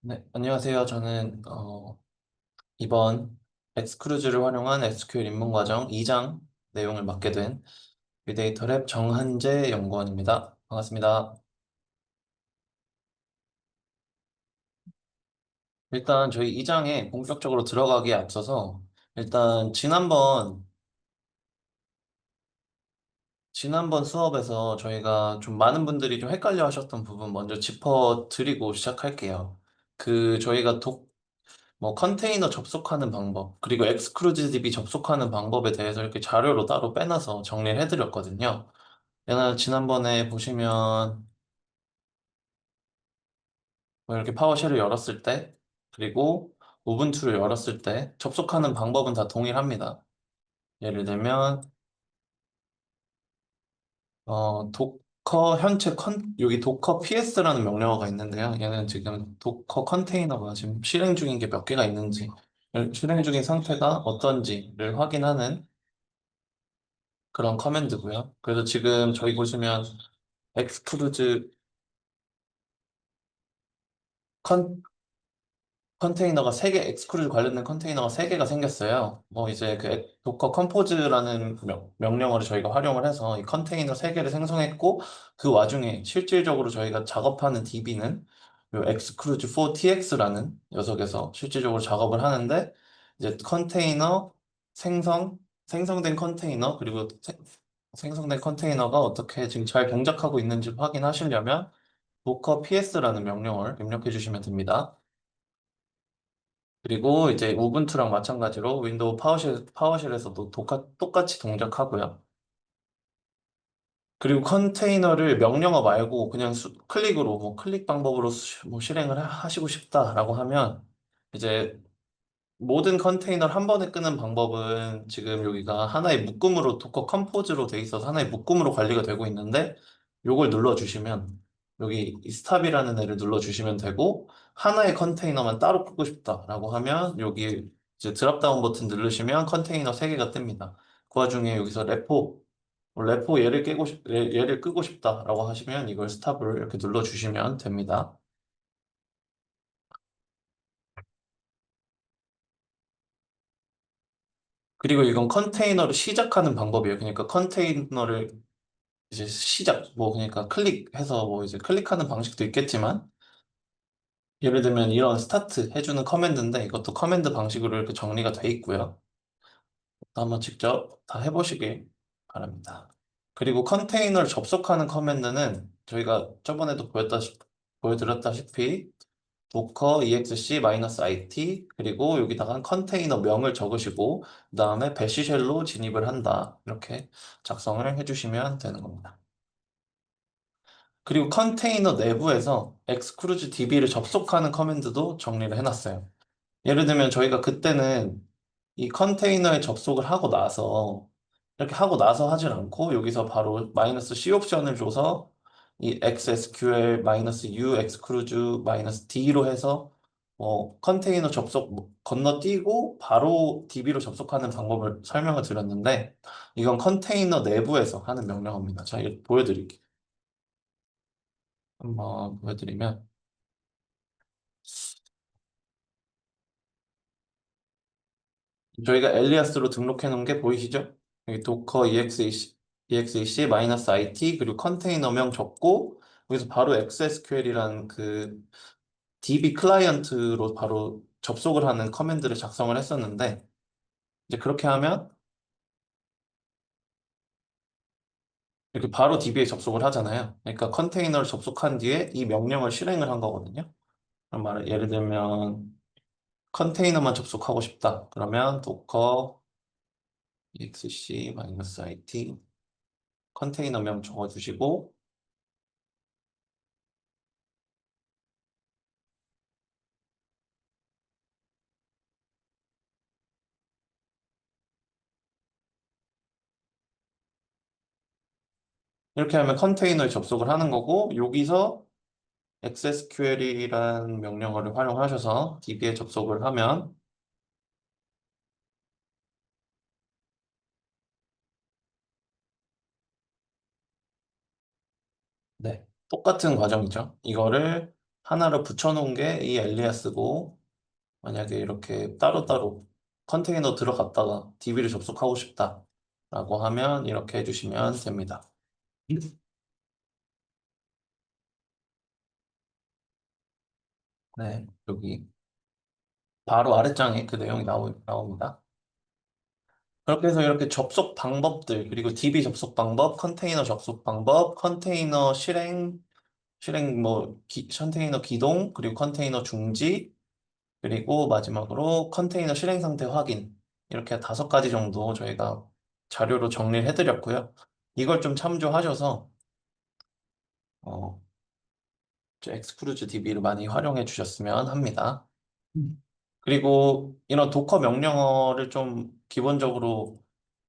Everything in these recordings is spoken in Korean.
네, 안녕하세요. 저는 이번 엑스크루즈를 활용한 SQL 입문 과정 2장 내용을 맡게 된 빅데이터 랩 정한재 연구원입니다. 반갑습니다. 일단 저희 2장에 본격적으로 들어가기에 앞서서 일단 지난번 수업에서 저희가 좀 많은 분들이 좀 헷갈려 하셨던 부분 먼저 짚어드리고 시작할게요. 저희가 컨테이너 접속하는 방법, 그리고 엑스크루지v 접속하는 방법에 대해서 이렇게 자료로 따로 빼놔서 정리를 해드렸거든요. 얘는 지난번에 보시면 뭐 이렇게 파워쉘을 열었을 때, 그리고 우분투를 열었을 때 접속하는 방법은 다 동일합니다. 예를 들면, 여기 도커 ps라는 명령어가 있는데요. 얘는 지금 도커 컨테이너가 지금 실행 중인 게 몇 개가 있는지, 실행 중인 상태가 어떤지를 확인하는 그런 커맨드고요. 그래서 지금 저희 보시면 엑스크루즈 컨, 컨테이너가 3개, 엑스크루즈 관련된 컨테이너가 3개가 생겼어요. 뭐 이제 도커 컴포즈라는 명령어를 저희가 활용을 해서 이 컨테이너 3개를 생성했고 그 와중에 실질적으로 저희가 작업하는 DB는 요 엑스크루즈 4tx라는 녀석에서 실질적으로 작업을 하는데 이제 생성된 컨테이너 그리고 생성된 컨테이너가 어떻게 지금 잘 동작하고 있는지 확인하시려면 docker ps라는 명령어를 입력해 주시면 됩니다. 그리고 이제 우분투랑 마찬가지로 윈도우 파워쉘에서도 똑같이 동작하고요. 그리고 컨테이너를 명령어 말고 그냥 클릭으로 클릭 방법으로 실행을 하시고 싶다라고 하면 이제 모든 컨테이너를 한 번에 끄는 방법은 지금 여기가 하나의 묶음으로 도커 컴포즈로 돼 있어서 하나의 묶음으로 관리가 되고 있는데 요걸 눌러주시면 여기 이 스탑이라는 애를 눌러주시면 되고 하나의 컨테이너만 따로 끄고 싶다라고 하면 여기 이제 드랍다운 버튼 누르시면 컨테이너 3개가 뜹니다. 그 와중에 여기서 레포 얘를 끄고 싶다라고 하시면 이걸 스탑을 이렇게 눌러주시면 됩니다. 그리고 이건 컨테이너를 시작하는 방법이에요. 그러니까 컨테이너를 이제 그러니까 클릭해서 뭐 이제 클릭하는 방식도 있겠지만, 예를 들면 이런 스타트 해주는 커맨드인데 이것도 커맨드 방식으로 이렇게 정리가 돼 있고요. 한번 직접 다 해보시길 바랍니다. 그리고 컨테이너를 접속하는 커맨드는 저희가 저번에도 보여드렸다시피 docker exec-it 그리고 여기다가 컨테이너 명을 적으시고 그 다음에 배시쉘로 진입을 한다. 이렇게 작성을 해주시면 되는 겁니다. 그리고 컨테이너 내부에서 exclude db를 접속하는 커맨드도 정리를 해놨어요. 예를 들면 저희가 그때는 이 컨테이너에 접속을 하고 나서 이렇게 하고 나서 하질 않고 여기서 바로 마이너스 C 옵션을 줘서 이 xsql 마이너스 u exclude 마이너스 d로 해서 컨테이너 접속 건너뛰고 바로 db로 접속하는 방법을 설명을 드렸는데 이건 컨테이너 내부에서 하는 명령어입니다. 자, 이거 보여드릴게요. 한번 보여드리면 저희가 엘리아스로 등록해 놓은 게 보이시죠? 여기 docker exec-it 그리고 컨테이너명 적고 여기서 바로 XSQL이라는 그 DB 클라이언트로 바로 접속을 하는 커맨드를 작성을 했었는데 이제 그렇게 하면 이렇게 바로 DB에 접속을 하잖아요. 그러니까 컨테이너를 접속한 뒤에 이 명령을 실행을 한 거거든요. 예를 들면 컨테이너만 접속하고 싶다. 그러면 docker exec-it 컨테이너명 적어주시고 이렇게 하면 컨테이너에 접속을 하는 거고 여기서 XSQL이라는 명령어를 활용하셔서 DB에 접속을 하면 네, 똑같은 과정이죠. 이거를 하나를 붙여놓은 게 이 엘리아스고, 만약에 이렇게 따로따로 컨테이너 들어갔다가 DB를 접속하고 싶다라고 하면 이렇게 해주시면 됩니다. 네, 여기 바로 아랫장에 그 내용이 나옵니다. 그렇게 해서 이렇게 접속 방법들, 그리고 DB 접속 방법, 컨테이너 접속 방법, 컨테이너 실행 뭐, 컨테이너 기동, 그리고 컨테이너 중지, 그리고 마지막으로 컨테이너 실행 상태 확인. 이렇게 5가지 정도 저희가 자료로 정리를 해드렸고요. 이걸 좀 참조하셔서, 어, 엑스크루즈 DB를 많이 활용해 주셨으면 합니다. 그리고 이런 도커 명령어를 좀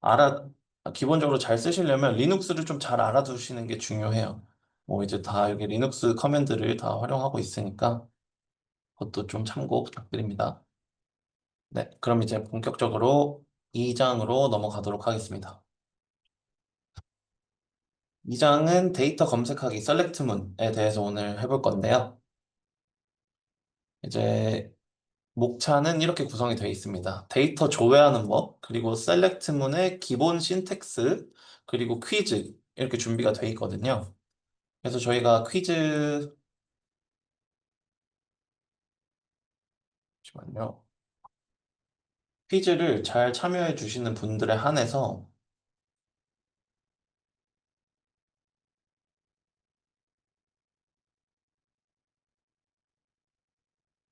알아, 기본적으로 잘 쓰시려면 리눅스를 좀 잘 알아두시는 게 중요해요. 뭐 이제 다 여기 리눅스 커맨드를 다 활용하고 있으니까 그것도 좀 참고 부탁드립니다. 네, 그럼 이제 본격적으로 2장으로 넘어가도록 하겠습니다. 2장은 데이터 검색하기 셀렉트문에 대해서 오늘 해볼 건데요. 이제 목차는 이렇게 구성이 되어 있습니다. 데이터 조회하는 법, 그리고 셀렉트문의 기본 신텍스, 그리고 퀴즈 이렇게 준비가 되어 있거든요. 그래서 저희가 잠시만요. 퀴즈를 잘 참여해 주시는 분들에 한해서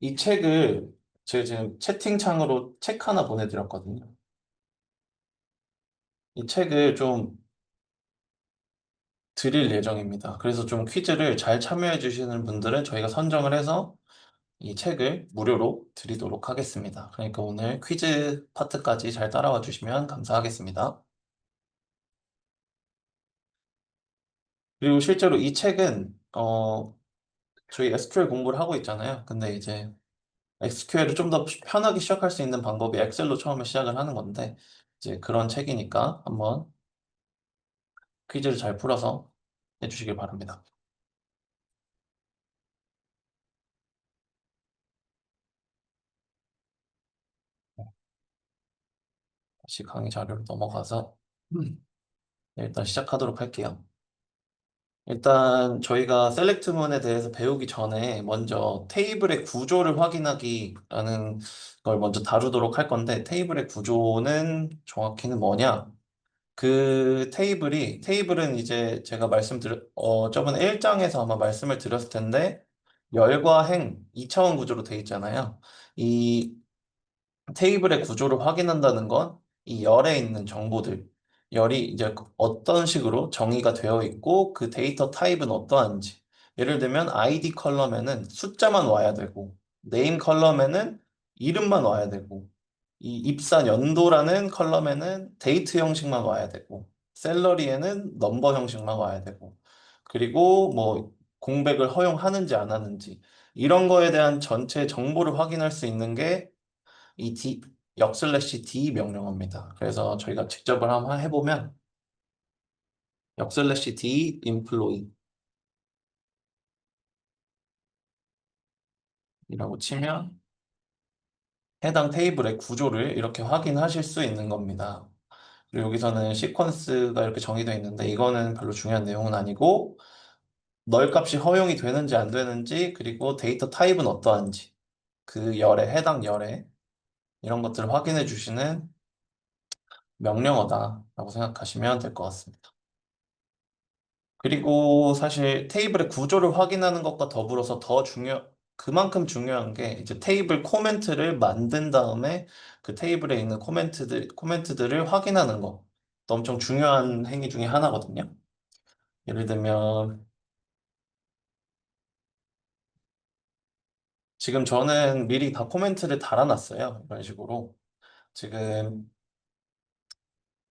이 책을 제가 지금 채팅창으로 책 하나 보내드렸거든요. 이 책을 좀 드릴 예정입니다. 그래서 좀 퀴즈를 잘 참여해 주시는 분들은 저희가 선정을 해서 이 책을 무료로 드리도록 하겠습니다. 그러니까 오늘 퀴즈 파트까지 잘 따라와 주시면 감사하겠습니다. 그리고 실제로 이 책은 저희 SQL 공부를 하고 있잖아요. 근데 이제 SQL을 좀 더 편하게 시작할 수 있는 방법이 엑셀로 처음에 시작을 하는 건데 이제 그런 책이니까 한번 퀴즈를 잘 풀어서 해주시길 바랍니다. 다시 강의 자료로 넘어가서 네, 일단 시작하도록 할게요. 일단 저희가 셀렉트문에 대해서 배우기 전에 먼저 테이블의 구조를 확인하기라는 걸 먼저 다루도록 할 건데 테이블의 구조는 정확히는 뭐냐? 그 테이블은 이제 제가 저번에 1장에서 아마 말씀을 드렸을 텐데 열과 행 2차원 구조로 되어 있잖아요. 이 테이블의 구조를 확인한다는 건 이 열에 있는 정보들, 열이 이제 어떤 식으로 정의가 되어 있고 그 데이터 타입은 어떠한지. 예를 들면 ID 컬럼에는 숫자만 와야 되고, 네임 컬럼에는 이름만 와야 되고, 이 입사 연도라는 컬럼에는 데이트 형식만 와야 되고, 샐러리에는 넘버 형식만 와야 되고, 그리고 뭐 공백을 허용하는지 안 하는지, 이런 거에 대한 전체 정보를 확인할 수 있는 게 이 역슬래시 D 명령어입니다. 그래서 저희가 직접을 한번 해보면 역슬래시 D employee이라고 치면 해당 테이블의 구조를 이렇게 확인하실 수 있는 겁니다. 그리고 여기서는 시퀀스가 이렇게 정의되어 있는데 이거는 별로 중요한 내용은 아니고 널 값이 허용이 되는지 안 되는지 그리고 데이터 타입은 어떠한지 그 해당 열에 이런 것들을 확인해 주시는 명령어다라고 생각하시면 될 것 같습니다. 그리고 사실 테이블의 구조를 확인하는 것과 더불어서 그만큼 중요한 게 이제 테이블 코멘트를 만든 다음에 그 테이블에 있는 코멘트들을 확인하는 거. 또 엄청 중요한 행위 중에 하나거든요. 예를 들면, 지금 저는 미리 다 코멘트를 달아놨어요. 이런 식으로. 지금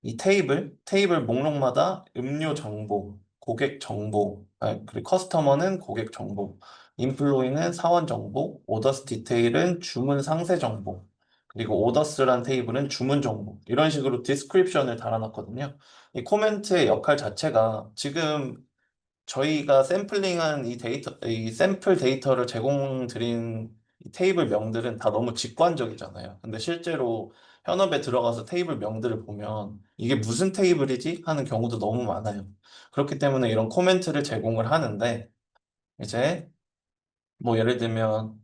이 테이블 목록마다 음료 정보, 고객 정보, 그리고 커스터머는 고객 정보, 인플로이는 사원 정보, 오더스 디테일은 주문 상세 정보, 그리고 오더스란 테이블은 주문 정보. 이런 식으로 디스크립션을 달아놨거든요. 이 코멘트의 역할 자체가 지금 저희가 샘플링한 이 샘플 데이터를 제공드린 이 테이블 명들은 다 너무 직관적이잖아요. 근데 실제로 현업에 들어가서 테이블 명들을 보면 이게 무슨 테이블이지? 하는 경우도 너무 많아요. 그렇기 때문에 이런 코멘트를 제공을 하는데, 이제 뭐 예를 들면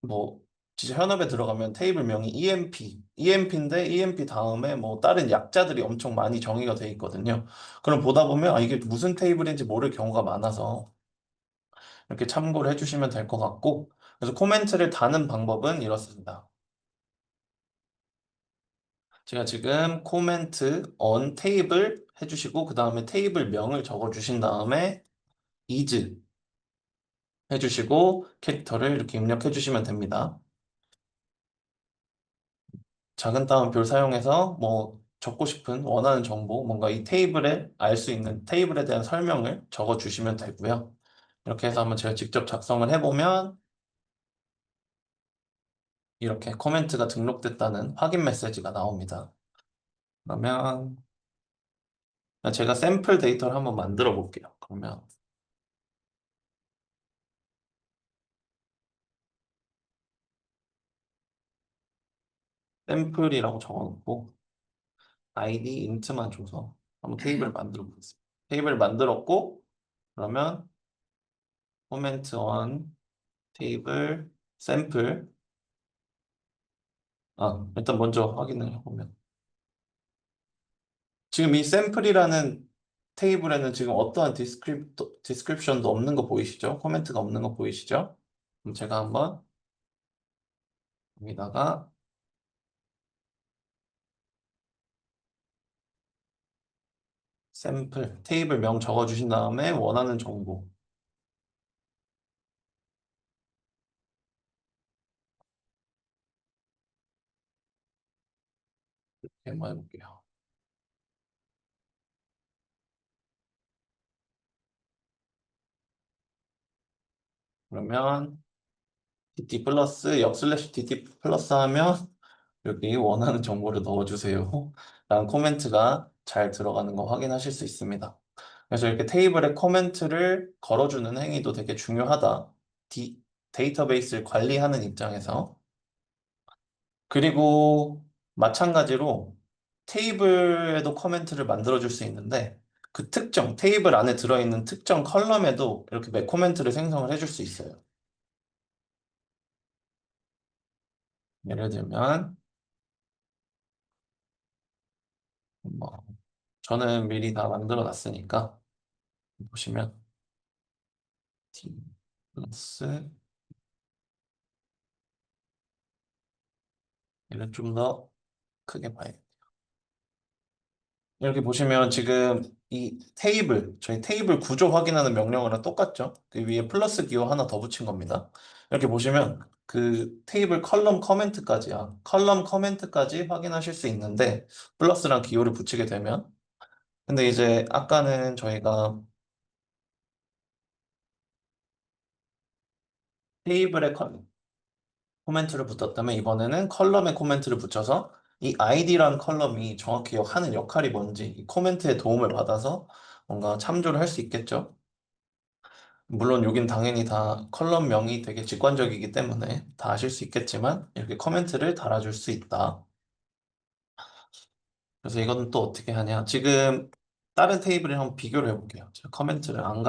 뭐 진짜 현업에 들어가면 테이블명이 EMP인데 EMP 다음에 뭐 다른 약자들이 엄청 많이 정의가 돼 있거든요. 그럼 보다 보면 아, 이게 무슨 테이블인지 모를 경우가 많아서 이렇게 참고를 해주시면 될 것 같고, 그래서 코멘트를 다는 방법은 이렇습니다. 제가 지금 코멘트 on 테이블 해주시고 그 다음에 테이블 명을 적어주신 다음에 is 해주시고 캐릭터를 이렇게 입력해 주시면 됩니다. 작은 따옴표를 사용해서 뭐 적고 싶은 원하는 정보, 뭔가 이 테이블에 알 수 있는 테이블에 대한 설명을 적어 주시면 되고요. 이렇게 해서 한번 제가 직접 작성을 해보면 이렇게 코멘트가 등록됐다는 확인 메시지가 나옵니다. 그러면 제가 샘플 데이터를 한번 만들어 볼게요. 그러면 샘플이라고 적어놓고 id int만 줘서 한번 테이블을 만들어 보겠습니다. 테이블을 만들었고 그러면 코멘트 on 테이블 샘플 일단 먼저 확인을 해보면 지금 이 샘플이라는 테이블에는 지금 어떠한 디스크립션도 없는 거 보이시죠? 코멘트가 없는 거 보이시죠? 그럼 제가 한번 여기다가 샘플 테이블 명 적어주신 다음에 원하는 정보 이렇게 한번 해볼게요. 그러면 dt 플러스 역 슬래시 dt 플러스 하면 여기 원하는 정보를 넣어주세요. 라는 코멘트가 잘 들어가는 거 확인하실 수 있습니다. 그래서 이렇게 테이블에 코멘트를 걸어주는 행위도 되게 중요하다. 데이터베이스를 관리하는 입장에서. 그리고 마찬가지로 테이블에도 코멘트를 만들어줄 수 있는데 그 특정, 테이블 안에 들어있는 특정 컬럼에도 이렇게 코멘트를 생성을 해줄 수 있어요. 예를 들면, 뭐, 저는 미리 다 만들어 놨으니까 보시면 t 플러스 얘를 좀 더 크게 봐야 돼요. 이렇게 보시면 지금 이 테이블, 저희 테이블 구조 확인하는 명령어랑 똑같죠? 그 위에 플러스 기호 하나 더 붙인 겁니다. 이렇게 보시면 그 테이블 컬럼 커멘트까지야. 컬럼 커멘트까지 확인하실 수 있는데 플러스랑 기호를 붙이게 되면 근데 이제 아까는 저희가 테이블에 코멘트를 붙였다면 이번에는 컬럼에 코멘트를 붙여서 이 id라는 컬럼이 정확히 하는 역할이 뭔지 이 코멘트의 도움을 받아서 뭔가 참조를 할 수 있겠죠. 물론 여긴 당연히 다 컬럼명이 되게 직관적이기 때문에 다 아실 수 있겠지만 이렇게 코멘트를 달아줄 수 있다. 그래서 이건 또 어떻게 하냐. 지금 다른 테이블이랑 한번 비교를 해볼게요. 제가 코멘트를 안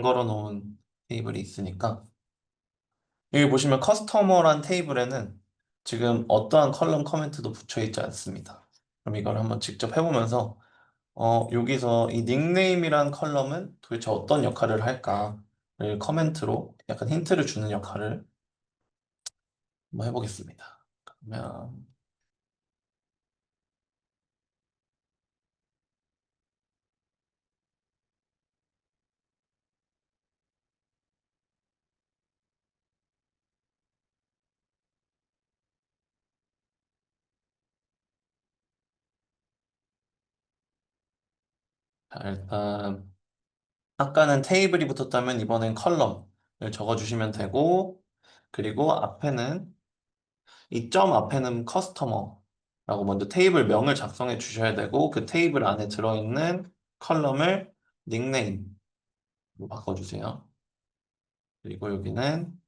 걸어 놓은 테이블이 있으니까 여기 보시면 커스터머란 테이블에는 지금 어떠한 컬럼 커멘트도 붙여 있지 않습니다. 그럼 이걸 한번 직접 해보면서 여기서 이 닉네임이란 컬럼은 도대체 어떤 역할을 할까를 커멘트로 약간 힌트를 주는 역할을 한번 해보겠습니다. 그러면 자, 일단 아까는 테이블이 붙었다면 이번엔 컬럼을 적어주시면 되고 그리고 앞에는 이 점 앞에는 커스터머라고 먼저 테이블 명을 작성해 주셔야 되고 그 테이블 안에 들어있는 컬럼을 닉네임로 바꿔주세요. 그리고 여기는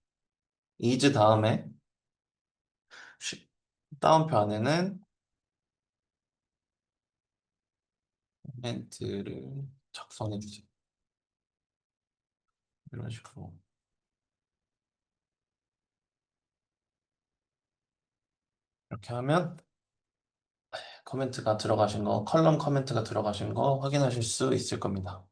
is 다음에 쉬- 따옴표 안에는 코멘트를 작성해 주세요. 이런 식으로. 이렇게 하면 코멘트가 들어가신 거, 컬럼 코멘트가 들어가신 거 확인하실 수 있을 겁니다.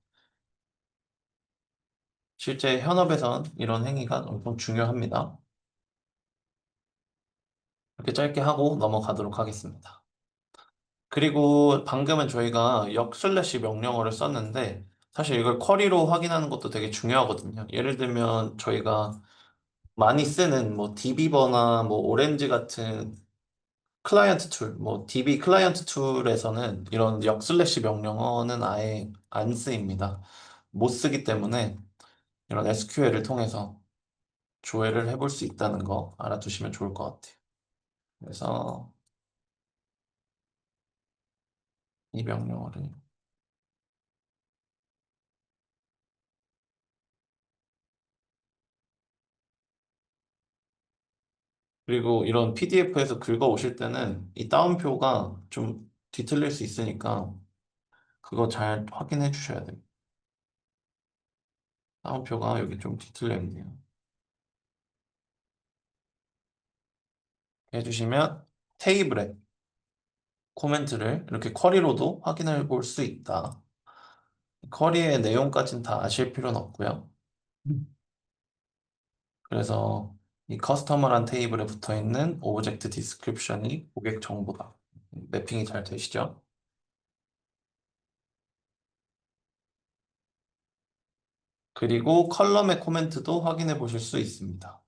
실제 현업에선 이런 행위가 엄청 중요합니다. 이렇게 짧게 하고 넘어가도록 하겠습니다. 그리고 방금은 저희가 역 슬래시 명령어를 썼는데 사실 이걸 쿼리로 확인하는 것도 되게 중요하거든요. 예를 들면 저희가 많이 쓰는 뭐 DB버나 뭐 오렌지 같은 클라이언트 툴, 뭐 DB 클라이언트 툴에서는 이런 역 슬래시 명령어는 아예 안 쓰입니다. 못 쓰기 때문에 이런 SQL을 통해서 조회를 해볼 수 있다는 거 알아두시면 좋을 것 같아요. 그래서 이 명령어를 그리고 이런 PDF에서 긁어 오실 때는 이 따옴표가 좀 뒤틀릴 수 있으니까 그거 잘 확인해 주셔야 돼요. 따옴표가 여기 좀 뒤틀려 있네요. 해주시면 테이블에 코멘트를 이렇게 쿼리로도 확인해 볼 수 있다. 쿼리의 내용까지는 다 아실 필요는 없고요. 그래서 이 커스터머란 테이블에 붙어 있는 오브젝트 디스크립션이 고객 정보다. 매핑이 잘 되시죠? 그리고 컬럼의 코멘트도 확인해 보실 수 있습니다.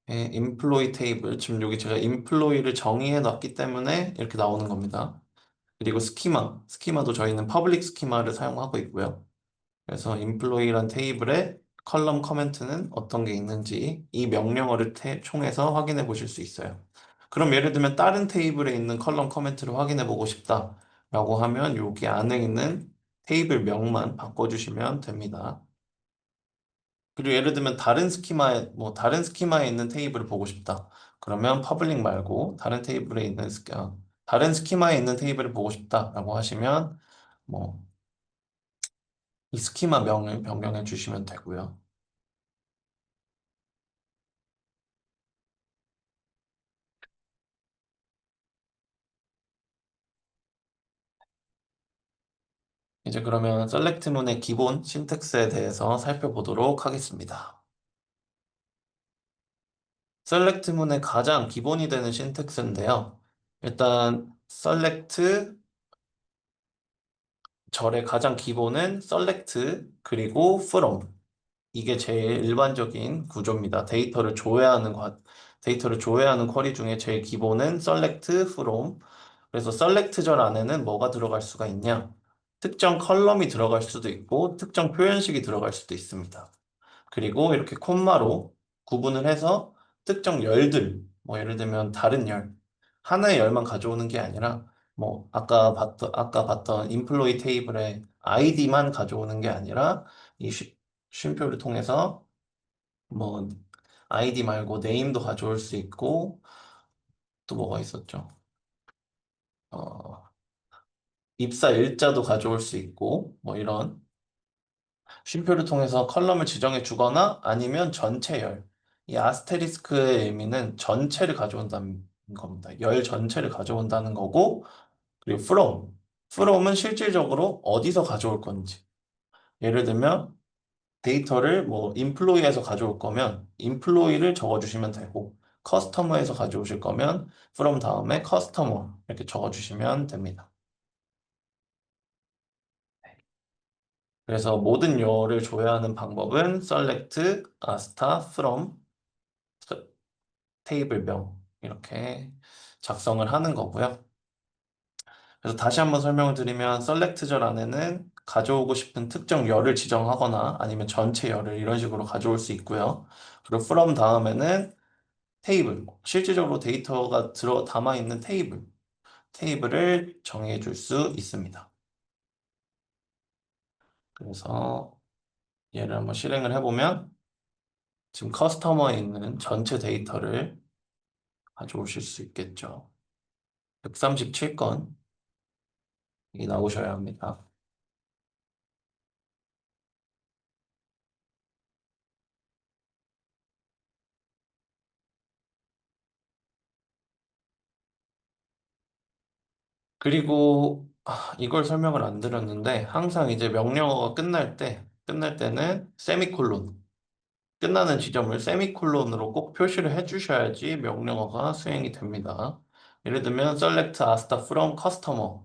인플로이 테이블, 지금 여기 제가 인플로이를 정의해 놨기 때문에 이렇게 나오는 겁니다. 그리고 스키마도 저희는 퍼블릭 스키마를 사용하고 있고요. 그래서 인플로이란 테이블에 컬럼 커멘트는 어떤 게 있는지 이 명령어를 총해서 확인해 보실 수 있어요. 그럼 예를 들면 다른 테이블에 있는 컬럼 커멘트를 확인해 보고 싶다라고 하면 여기 안에 있는 테이블 명만 바꿔주시면 됩니다. 그리고 예를 들면 다른 스키마에 있는 테이블을 보고 싶다. 그러면 퍼블릭 말고 다른 스키마에 있는 테이블을 보고 싶다라고 하시면 뭐 이 스키마 명을 변경해 주시면 되고요. 이제 그러면 셀렉트문의 기본 신텍스에 대해서 살펴보도록 하겠습니다. 셀렉트문의 가장 기본이 되는 신텍스인데요. 일단 셀렉트 절의 가장 기본은 셀렉트 그리고 from 이게 제일 일반적인 구조입니다. 데이터를 조회하는 쿼리 중에 제일 기본은 select from. 그래서 select절 안에는 뭐가 들어갈 수가 있냐? 특정 컬럼이 들어갈 수도 있고, 특정 표현식이 들어갈 수도 있습니다. 그리고 이렇게 콤마로 구분을 해서 특정 열들, 뭐 예를 들면 다른 열, 하나의 열만 가져오는 게 아니라, 뭐 아까 봤던 인플로이 테이블의 아이디만 가져오는 게 아니라 이 쉼표를 통해서 뭐 아이디 말고 네임도 가져올 수 있고 또 뭐가 있었죠? 어, 입사 일자도 가져올 수 있고 뭐 이런 쉼표를 통해서 컬럼을 지정해 주거나 아니면 전체 열. 이 아스테리스크의 의미는 전체를 가져온다는 겁니다. 열 전체를 가져온다는 거고 그리고 from은 실질적으로 어디서 가져올 건지. 예를 들면 데이터를 뭐 인플로이에서 가져올 거면 인플로이를 적어주시면 되고 커스터머에서 가져오실 거면 from 다음에 커스터머 이렇게 적어주시면 됩니다. 그래서 모든 열을 조회하는 방법은 select, asta, from, 테이블명 이렇게 작성을 하는 거고요. 그래서 다시 한번 설명을 드리면 select절 안에는 가져오고 싶은 특정 열을 지정하거나 아니면 전체 열을 이런 식으로 가져올 수 있고요. 그리고 from 다음에는 테이블, 실질적으로 데이터가 담아 있는 테이블을 정해 줄 수 있습니다. 그래서 얘를 한번 실행을 해보면 지금 커스터머에 있는 전체 데이터를 가져오실 수 있겠죠. 137건이 나오셔야 합니다. 그리고 이걸 설명을 안 드렸는데 항상 이제 명령어가 끝날 때는 세미콜론, 끝나는 지점을 세미콜론으로 꼭 표시를 해주셔야지 명령어가 수행이 됩니다. 예를 들면 select asta from customer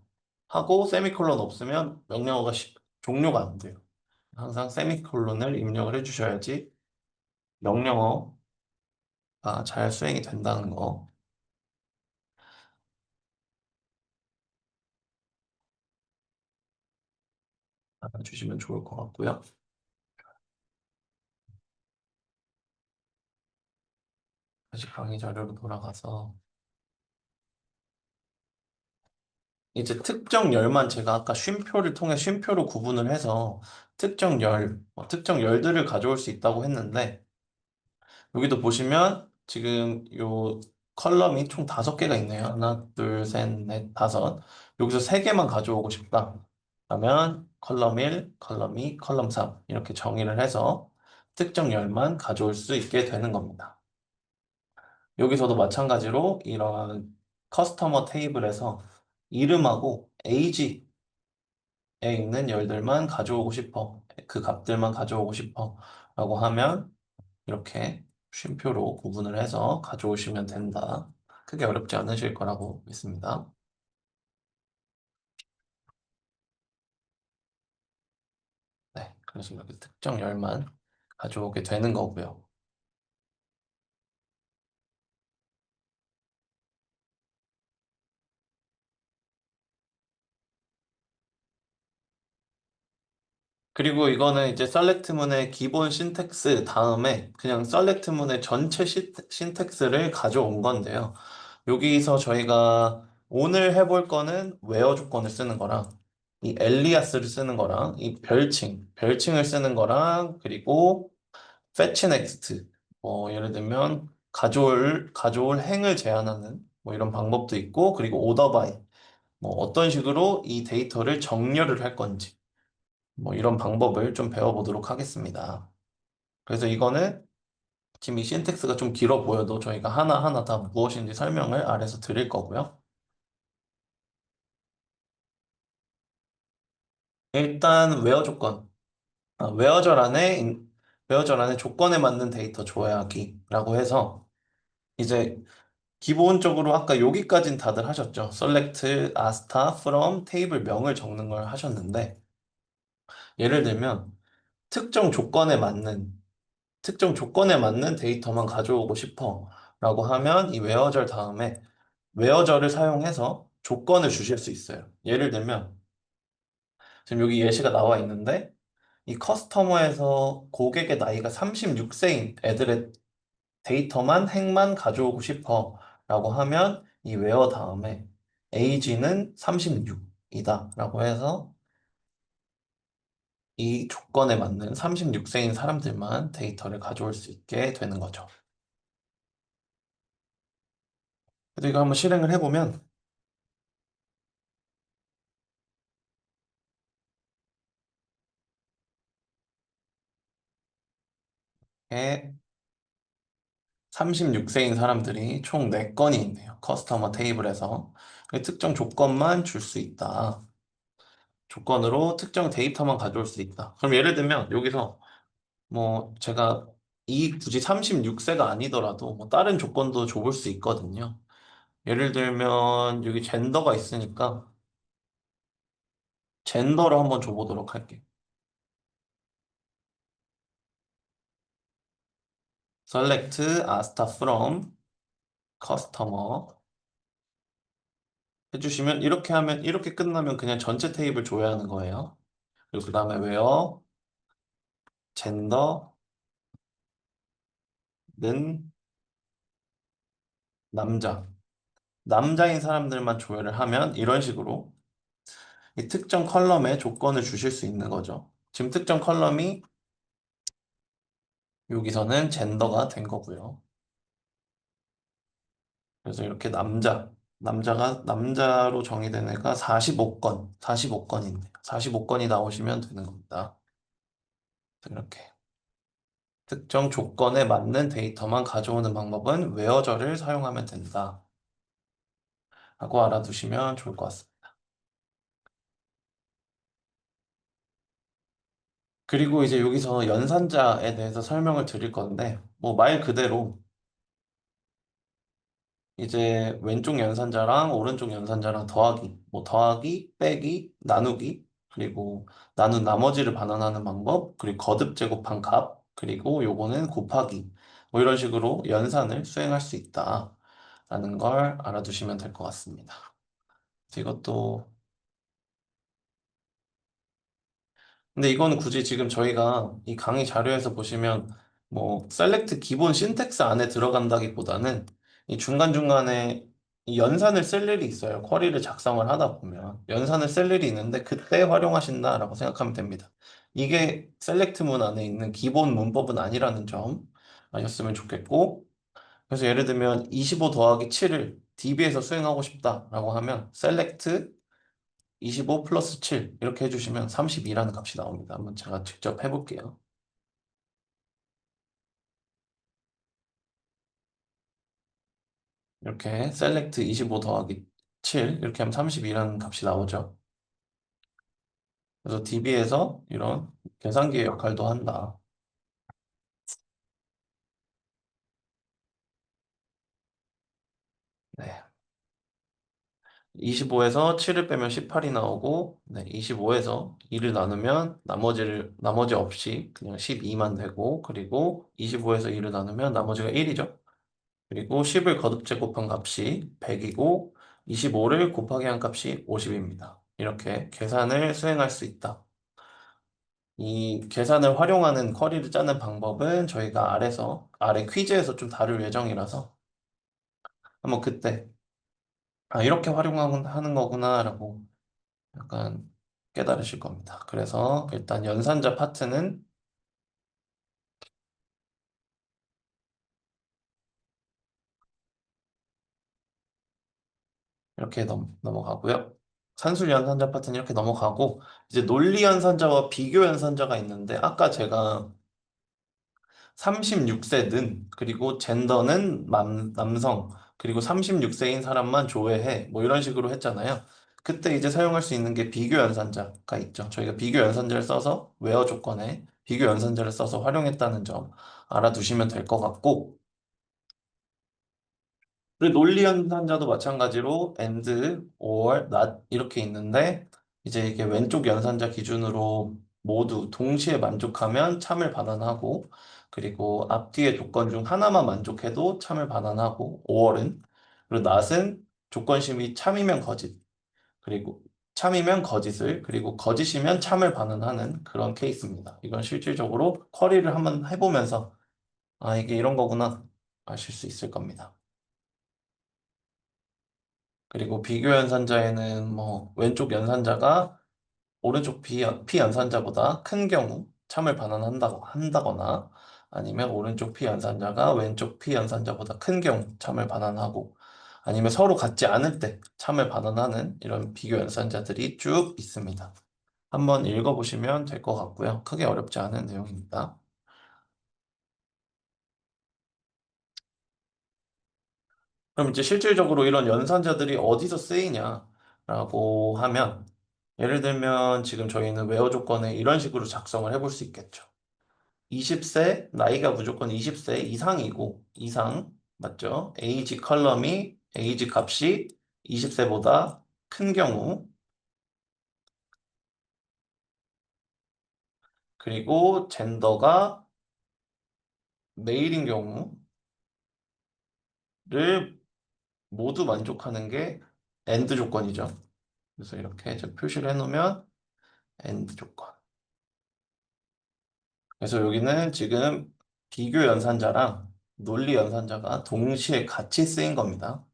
하고 세미콜론 없으면 명령어가 종료가 안 돼요. 항상 세미콜론을 입력을 해주셔야지 명령어가 잘 수행이 된다는 거 알아주시면 좋을 것 같고요. 다시 강의 자료로 돌아가서 이제 특정 열만 제가 아까 쉼표를 통해 쉼표로 구분을 해서 특정 열들을 가져올 수 있다고 했는데 여기도 보시면 지금 요 컬럼이 총 5개가 있네요. 하나, 둘, 셋, 넷, 다섯. 여기서 3개만 가져오고 싶다. 그러면 컬럼 1, 컬럼 2, 컬럼 3 이렇게 정의를 해서 특정 열만 가져올 수 있게 되는 겁니다. 여기서도 마찬가지로 이런 커스터머 테이블에서 이름하고 에이지에 있는 열들만 가져오고 싶어. 그 값들만 가져오고 싶어. 라고 하면 이렇게 쉼표로 구분을 해서 가져오시면 된다. 크게 어렵지 않으실 거라고 믿습니다. 네, 그래서 이렇게 특정 열만 가져오게 되는 거고요. 그리고 이거는 이제 셀렉트문의 기본 신텍스 다음에 그냥 셀렉트문의 전체 신텍스를 가져온 건데요. 여기서 저희가 오늘 해볼 거는 웨어 조건을 쓰는 거랑 이 엘리아스를 쓰는 거랑 이 별칭을 쓰는 거랑 그리고 fetch next 뭐 예를 들면 가져올 행을 제한하는 뭐 이런 방법도 있고 그리고 order by 뭐 어떤 식으로 이 데이터를 정렬을 할 건지 뭐 이런 방법을 좀 배워보도록 하겠습니다. 그래서 이거는 지금 이 신텍스가 좀 길어 보여도 저희가 하나하나 다 무엇인지 설명을 아래서 드릴 거고요. 일단 웨어절 안에 웨어절 안에 조건에 맞는 데이터 조회하기라고 해서 이제 기본적으로 아까 여기까진 다들 하셨죠. select, asta, from, 테이블 명을 적는 걸 하셨는데 예를 들면 특정 조건에 맞는 특정 조건에 맞는 데이터만 가져오고 싶어 라고 하면 이 웨어절 다음에 웨어절을 사용해서 조건을 주실 수 있어요. 예를 들면 지금 여기 예시가 나와 있는데 이 커스터머에서 고객의 나이가 36세인 애들의 데이터만 행만 가져오고 싶어 라고 하면 이 웨어 다음에 age는 36이다 라고 해서 이 조건에 맞는 36세인 사람들만 데이터를 가져올 수 있게 되는 거죠. 그래서 이거 한번 실행을 해보면 36세인 사람들이 총 4건이 있네요. 커스터머 테이블에서 특정 조건만 줄 수 있다. 조건으로 특정 데이터만 가져올 수 있다. 그럼 예를 들면 여기서 뭐 제가 이 굳이 36세가 아니더라도 뭐 다른 조건도 줘볼 수 있거든요. 예를 들면 여기 젠더가 있으니까 젠더를 한번 줘보도록 할게요. select asta from customer 해주시면 이렇게 하면 이렇게 끝나면 그냥 전체 테이블 줘야 하는 거예요. 그리고 그 다음에 where 젠더는 남자. 남자인 사람들만 조회를 하면 이런 식으로 이 특정 컬럼에 조건을 주실 수 있는 거죠. 지금 특정 컬럼이 여기서는 젠더가 된 거고요. 그래서 이렇게 남자가 남자로 정의된 애가 45건, 45건인데 45건이 나오시면 되는 겁니다. 이렇게 특정 조건에 맞는 데이터만 가져오는 방법은 웨어저를 사용하면 된다. 라고 알아두시면 좋을 것 같습니다. 그리고 이제 여기서 연산자에 대해서 설명을 드릴 건데, 뭐 말 그대로 이제 왼쪽 연산자랑 오른쪽 연산자랑 더하기, 뭐 더하기, 빼기, 나누기, 그리고 나눈 나머지를 반환하는 방법, 그리고 거듭 제곱한 값, 그리고 요거는 곱하기, 뭐 이런 식으로 연산을 수행할 수 있다라는 걸 알아두시면 될 것 같습니다. 이것도 근데 이거는 굳이 지금 저희가 이 강의 자료에서 보시면 뭐 셀렉트 기본 신텍스 안에 들어간다기보다는 이 중간중간에 이 연산을 쓸 일이 있어요. 쿼리를 작성을 하다 보면 연산을 쓸 일이 있는데 그때 활용하신다라고 생각하면 됩니다. 이게 셀렉트문 안에 있는 기본 문법은 아니라는 점 아셨으면 좋겠고 그래서 예를 들면 25 더하기 7을 DB에서 수행하고 싶다라고 하면 셀렉트 25 플러스 7 이렇게 해주시면 32라는 값이 나옵니다. 한번 제가 직접 해볼게요. 이렇게 셀렉트 25 더하기 7 이렇게 하면 32라는 값이 나오죠. 그래서 DB에서 이런 계산기의 역할도 한다. 네. 25에서 7을 빼면 18이 나오고, 네, 25에서 2를 나누면 나머지 없이 그냥 12만 되고, 그리고 25에서 2를 나누면 나머지가 1이죠. 그리고 10을 거듭 제곱한 값이 100이고 25를 곱하기 한 값이 50입니다. 이렇게 계산을 수행할 수 있다. 이 계산을 활용하는 쿼리를 짜는 방법은 저희가 아래 퀴즈에서 좀 다룰 예정이라서 한번 그때 이렇게 활용하는 거구나라고 약간 깨달으실 겁니다. 그래서 일단 연산자 파트는 이렇게 넘어가고요. 산술 연산자 파트는 이렇게 넘어가고 이제 논리 연산자와 비교 연산자가 있는데 아까 제가 36세는 그리고 젠더는 남성 그리고 36세인 사람만 조회해 뭐 이런 식으로 했잖아요. 그때 이제 사용할 수 있는 게 비교 연산자가 있죠. 저희가 비교 연산자를 써서 웨어 조건에 비교 연산자를 써서 활용했다는 점 알아두시면 될 것 같고 그리고 논리 연산자도 마찬가지로 and, or, not 이렇게 있는데 이제 이게 왼쪽 연산자 기준으로 모두 동시에 만족하면 참을 반환하고 그리고 앞뒤의 조건 중 하나만 만족해도 참을 반환하고 or은 그리고 not은 조건식이 참이면 거짓 그리고 참이면 거짓을 그리고 거짓이면 참을 반환하는 그런 케이스입니다. 이건 실질적으로 쿼리를 한번 해보면서 이게 이런 거구나 아실 수 있을 겁니다. 그리고 비교 연산자에는 뭐 왼쪽 연산자가 오른쪽 피연산자보다 큰 경우 참을 반환한다거나 아니면 오른쪽 피연산자가 왼쪽 피연산자보다 큰 경우 참을 반환하고 아니면 서로 같지 않을 때 참을 반환하는 이런 비교 연산자들이 쭉 있습니다. 한번 읽어보시면 될 것 같고요. 크게 어렵지 않은 내용입니다. 그럼 이제 실질적으로 이런 연산자들이 어디서 쓰이냐라고 하면 예를 들면 지금 저희는 웨어 조건에 이런 식으로 작성을 해볼 수 있겠죠. 20세, 나이가 무조건 20세 이상이고, 이상, 맞죠? 에이지 컬럼이, 에이지 값이 20세보다 큰 경우, 그리고 젠더가 메일인 경우를 모두 만족하는 게 AND 조건이죠. 그래서 이렇게 제가 표시를 해놓으면 AND 조건. 그래서 여기는 지금 비교 연산자랑 논리 연산자가 동시에 같이 쓰인 겁니다.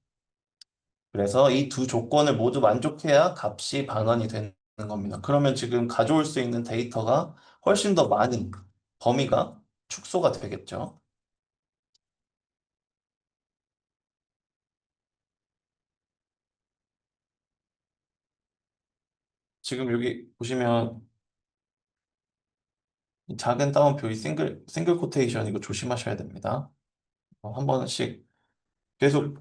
그래서 이 두 조건을 모두 만족해야 값이 반환이 되는 겁니다. 그러면 지금 가져올 수 있는 데이터가 훨씬 더 많은 범위가 축소가 되겠죠. 지금 여기 보시면 이 작은 따옴표 이 싱글 코테이션 이거 조심하셔야 됩니다. 한 번씩 계속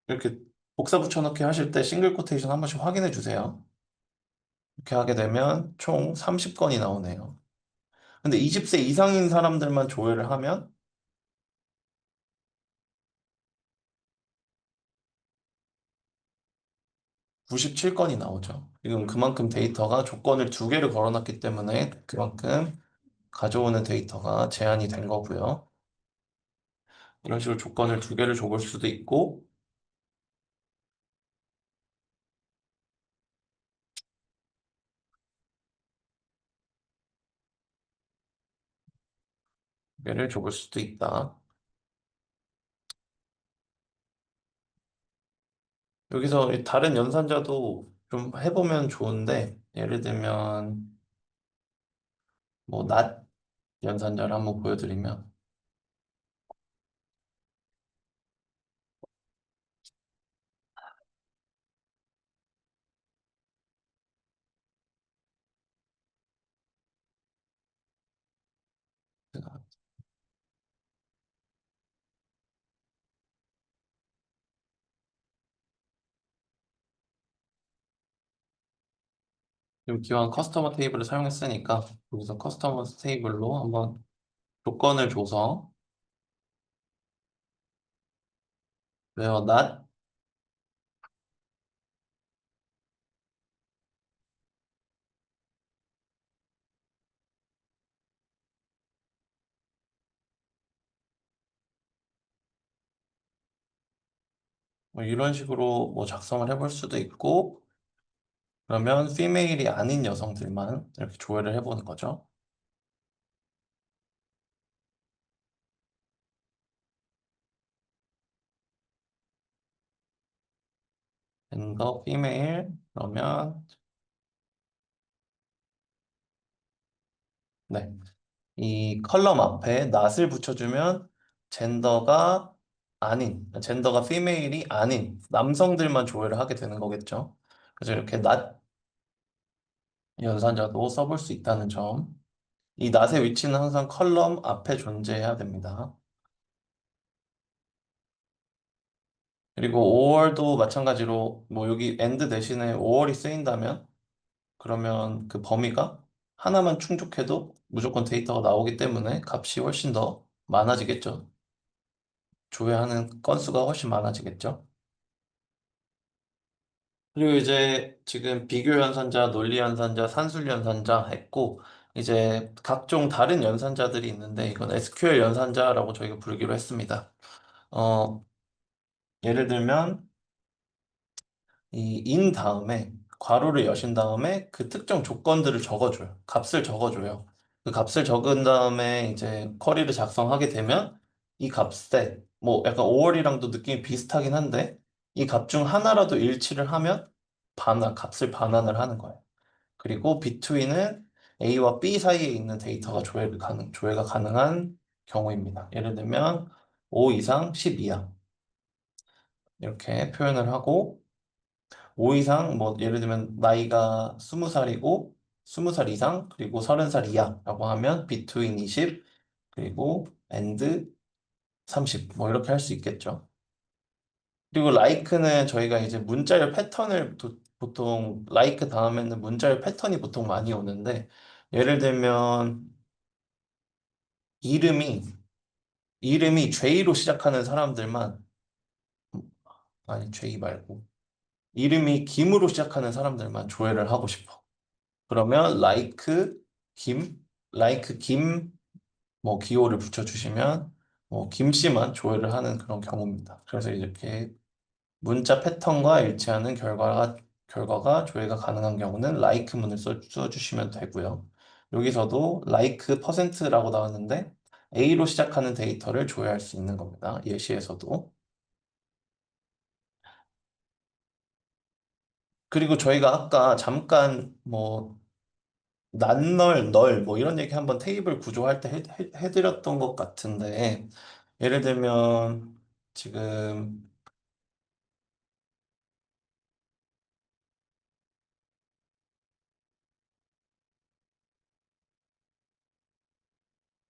이렇게 복사 붙여넣기 하실 때 싱글 코테이션 한 번씩 확인해 주세요. 이렇게 하게 되면 총 30건이 나오네요. 근데 20세 이상인 사람들만 조회를 하면 97건이 나오죠. 이건 그만큼 데이터가 조건을 두 개를 걸어놨기 때문에 그만큼 가져오는 데이터가 제한이 된 거고요. 이런 식으로 조건을 두 개를 줘볼 수도 있고, 두 개를 줘볼 수도 있다. 여기서 이 다른 연산자도 좀 해보면 좋은데, 예를 들면, 뭐, 낮 연산자를 한번 보여드리면, 제가 지금 기왕 커스터머 테이블을 사용했으니까, 여기서 커스터머 테이블로 한번 조건을 줘서, where not, 뭐 이런 식으로 뭐 작성을 해볼 수도 있고, 그러면 피메일이 아닌 여성들만 이렇게 조회를 해보는 거죠. 젠더 피메일 그러면 네. 이 컬럼 앞에 not을 붙여주면 젠더가 피메일이 아닌 남성들만 조회를 하게 되는 거겠죠. 그래서 이렇게 not 연산자도 써볼 수 있다는 점. 이 not의 위치는 항상 컬럼 앞에 존재해야 됩니다. 그리고 5월도 마찬가지로 뭐 여기 end 대신에 5월이 쓰인다면 그러면 그 범위가 하나만 충족해도 무조건 데이터가 나오기 때문에 값이 훨씬 더 많아지겠죠. 조회하는 건수가 훨씬 많아지겠죠. 그리고 이제 지금 비교 연산자, 논리 연산자, 산술 연산자 했고 이제 각종 다른 연산자들이 있는데 이건 SQL 연산자라고 저희가 부르기로 했습니다. 어, 예를 들면 이 in 다음에 괄호를 여신 다음에 그 특정 조건들을 적어줘요. 값을 적어줘요. 그 값을 적은 다음에 이제 쿼리를 작성하게 되면 이 값에 뭐 약간 5월이랑도 느낌이 비슷하긴 한데 이 값 중 하나라도 일치를 하면 값을 반환을 하는 거예요. 그리고 between은 A와 B 사이에 있는 데이터가 조회가 가능한 경우입니다. 예를 들면 5 이상 10 이하 이렇게 표현을 하고 5 이상, 뭐, 예를 들면, 나이가 20살이고, 20살 이상, 그리고 30살 이하라고 하면, between 20, 그리고 and 30, 뭐, 이렇게 할 수 있겠죠. 그리고 like는 저희가 이제 문자열 패턴을 보통, like 다음에는 문자열 패턴이 보통 많이 오는데, 예를 들면, 이름이, 이름이 J로 시작하는 사람들만, 아니, J 말고, 이름이 김으로 시작하는 사람들만 조회를 하고 싶어. 그러면 like 김, 뭐 기호를 붙여주시면 뭐 김씨만 조회를 하는 그런 경우입니다. 그래서 이렇게 문자 패턴과 일치하는 결과가 조회가 가능한 경우는 like 문을 써주시면 되고요. 여기서도 like 퍼센트라고 나왔는데 A로 시작하는 데이터를 조회할 수 있는 겁니다. 예시에서도. 그리고 저희가 아까 잠깐 뭐 난널, 널, 뭐 이런 얘기 한번 테이블 구조할 때 해드렸던 것 같은데, 예를 들면 지금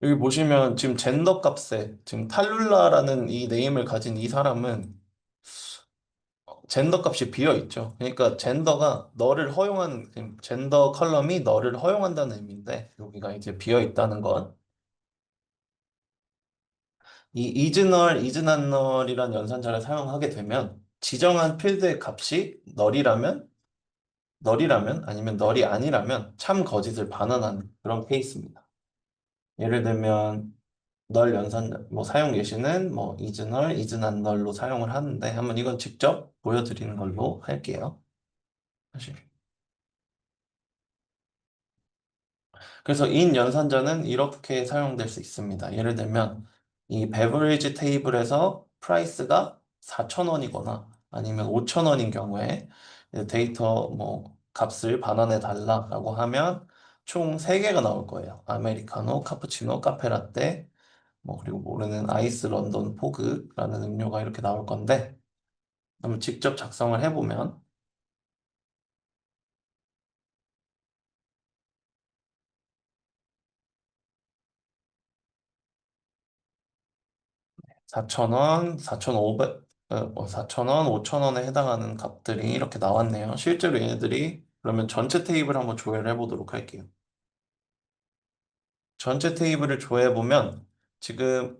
여기 보시면 지금 젠더 값에 지금 탈룰라라는 이 네임을 가진 이 사람은 젠더 값이 비어 있죠. 그러니까 젠더가 너를 허용하는 젠더 컬럼이 너를 허용한다는 의미인데 여기가 이제 비어 있다는 건 이 이즈널, 이즈난널이란 연산자를 사용하게 되면 지정한 필드의 값이 널이라면 아니면 널이 아니라면 참 거짓을 반환하는 그런 케이스입니다. 예를 들면 널 연산 뭐 사용 예시는 뭐 이즈널, 이즈난널로 사용을 하는데 한번 이건 직접 보여드리는 걸로 할게요. 사실. 그래서 인 연산자는 이렇게 사용될 수 있습니다. 예를 들면 이 베버리지 테이블에서 프라이스가 4,000원이거나 아니면 5,000원인 경우에 데이터 뭐 값을 반환해 달라라고 하면 총 3개가 나올 거예요. 아메리카노, 카푸치노, 카페라떼, 뭐 그리고 모르는 아이스 런던 포그라는 음료가 이렇게 나올 건데 한번 직접 작성을 해보면 4,000원, 4,500, 4,000원, 5,000원에 해당하는 값들이 이렇게 나왔네요. 실제로 얘네들이 그러면 전체 테이블 한번 조회를 해보도록 할게요. 전체 테이블을 조회해보면 지금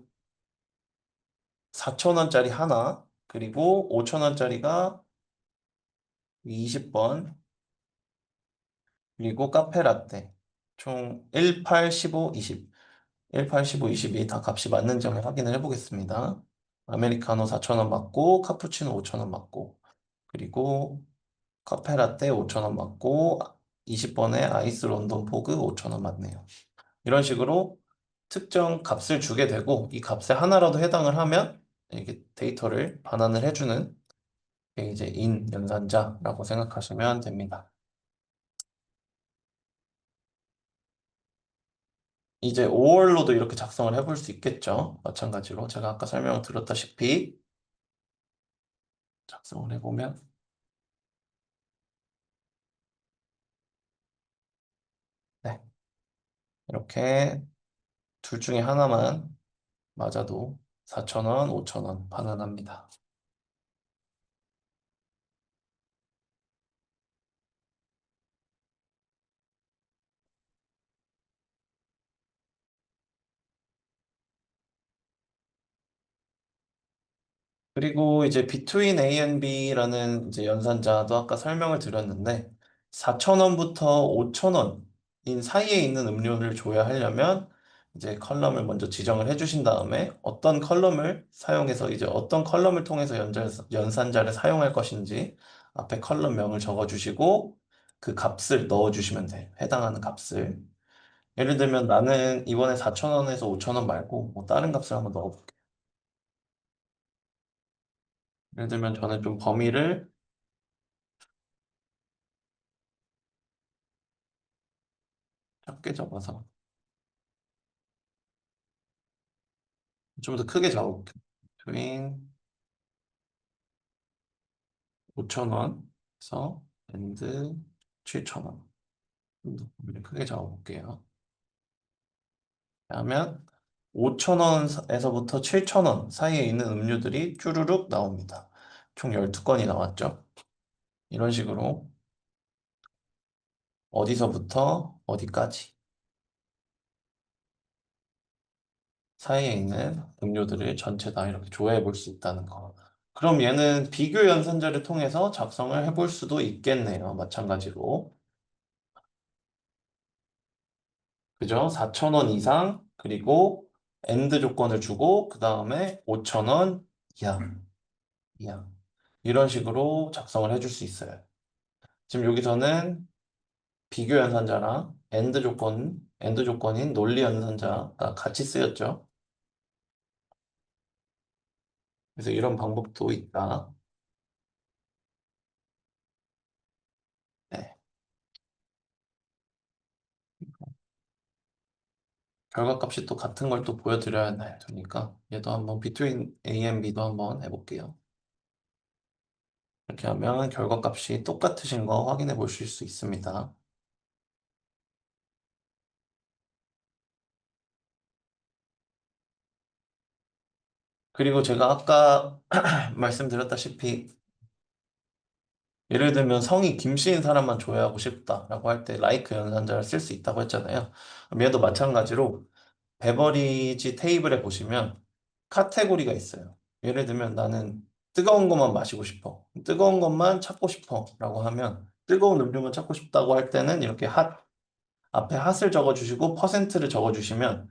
4,000원짜리 하나, 그리고 5,000원짜리가 20번, 그리고 카페라떼. 총 1, 8, 15, 20. 1, 8, 15, 20이 다 값이 맞는지 한번 확인을 해보겠습니다. 아메리카노 4,000원 맞고, 카푸치노 5,000원 맞고, 그리고 카페라떼 5,000원 맞고 20번에 아이스 런던 포그 5,000원 맞네요. 이런 식으로 특정 값을 주게 되고 이 값에 하나라도 해당을 하면 이게 데이터를 반환을 해주는 게 이제 인 연산자라고 생각하시면 됩니다. 이제 5월로도 이렇게 작성을 해볼 수 있겠죠. 마찬가지로 제가 아까 설명을 드렸다시피 작성을 해보면 네, 이렇게 둘 중에 하나만 맞아도 4,000원, 5,000원 반환합니다. 그리고 이제 Between A and B라는 이제 연산자도 아까 설명을 드렸는데 4,000원부터 5,000원인 사이에 있는 음료를 조회하려면 이제 컬럼을 먼저 지정을 해주신 다음에 어떤 컬럼을 사용해서 이제 어떤 컬럼을 통해서 연산자를 사용할 것인지 앞에 컬럼명을 적어주시고 그 값을 넣어주시면 돼요. 해당하는 값을. 예를 들면 나는 이번에 4,000원에서 5,000원 말고 뭐 다른 값을 한번 넣어볼게요. 예를 들면 저는 좀 범위를 작게 접어서 좀 더 크게 잡아볼게요. 트윈 5,000원에서 밴드 7,000원. 좀더 크게 잡아볼게요. 그러면 5,000원에서부터 7,000원 사이에 있는 음료들이 쭈루룩 나옵니다. 총 12건이 나왔죠. 이런 식으로 어디서부터 어디까지 사이에 있는 음료들을 전체 다 이렇게 조회해 볼 수 있다는 거. 그럼 얘는 비교 연산자를 통해서 작성을 해볼 수도 있겠네요. 마찬가지로. 그죠? 4,000원 이상, 그리고 엔드 조건을 주고, 그 다음에 5,000원 이하, 이하. 이런 식으로 작성을 해줄 수 있어요. 지금 여기서는 비교 연산자랑 엔드 조건인 논리 연산자가 같이 쓰였죠. 그래서 이런 방법도 있다. 네. 결과값이 또 같은 걸 또 보여드려야 되니까 얘도 한번 between A and B도 한번 해볼게요. 이렇게 하면 결과값이 똑같으신 거 확인해 보실 수 있습니다. 그리고 제가 아까 말씀드렸다시피 예를 들면 성이 김씨인 사람만 조회하고 싶다라고 할 때 라이크 연산자를 쓸 수 있다고 했잖아요. 그럼 얘도 마찬가지로 베버리지 테이블에 보시면 카테고리가 있어요. 예를 들면 나는 뜨거운 것만 마시고 싶어. 뜨거운 것만 찾고 싶어. 라고 하면 뜨거운 음료만 찾고 싶다고 할 때는 이렇게 앞에 핫을 적어주시고 퍼센트를 적어주시면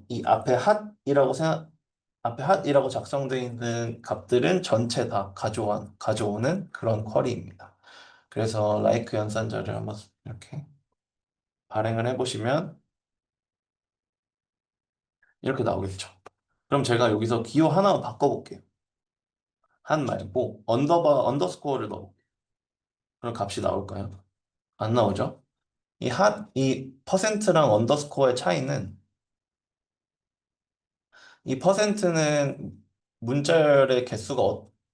이 앞에 핫이라고 작성되어 있는 값들은 전체 다 가져오는 그런 쿼리입니다. 그래서 라이크 연산자를 한번 이렇게 발행을 해보시면 이렇게 나오겠죠. 그럼 제가 여기서 기호 하나만 바꿔볼게요. 한 말고 언더스코어를 넣어. 그럼 값이 나올까요? 안 나오죠? 이 퍼센트랑 언더스코어의 차이는 이 퍼센트는 문자열의 개수가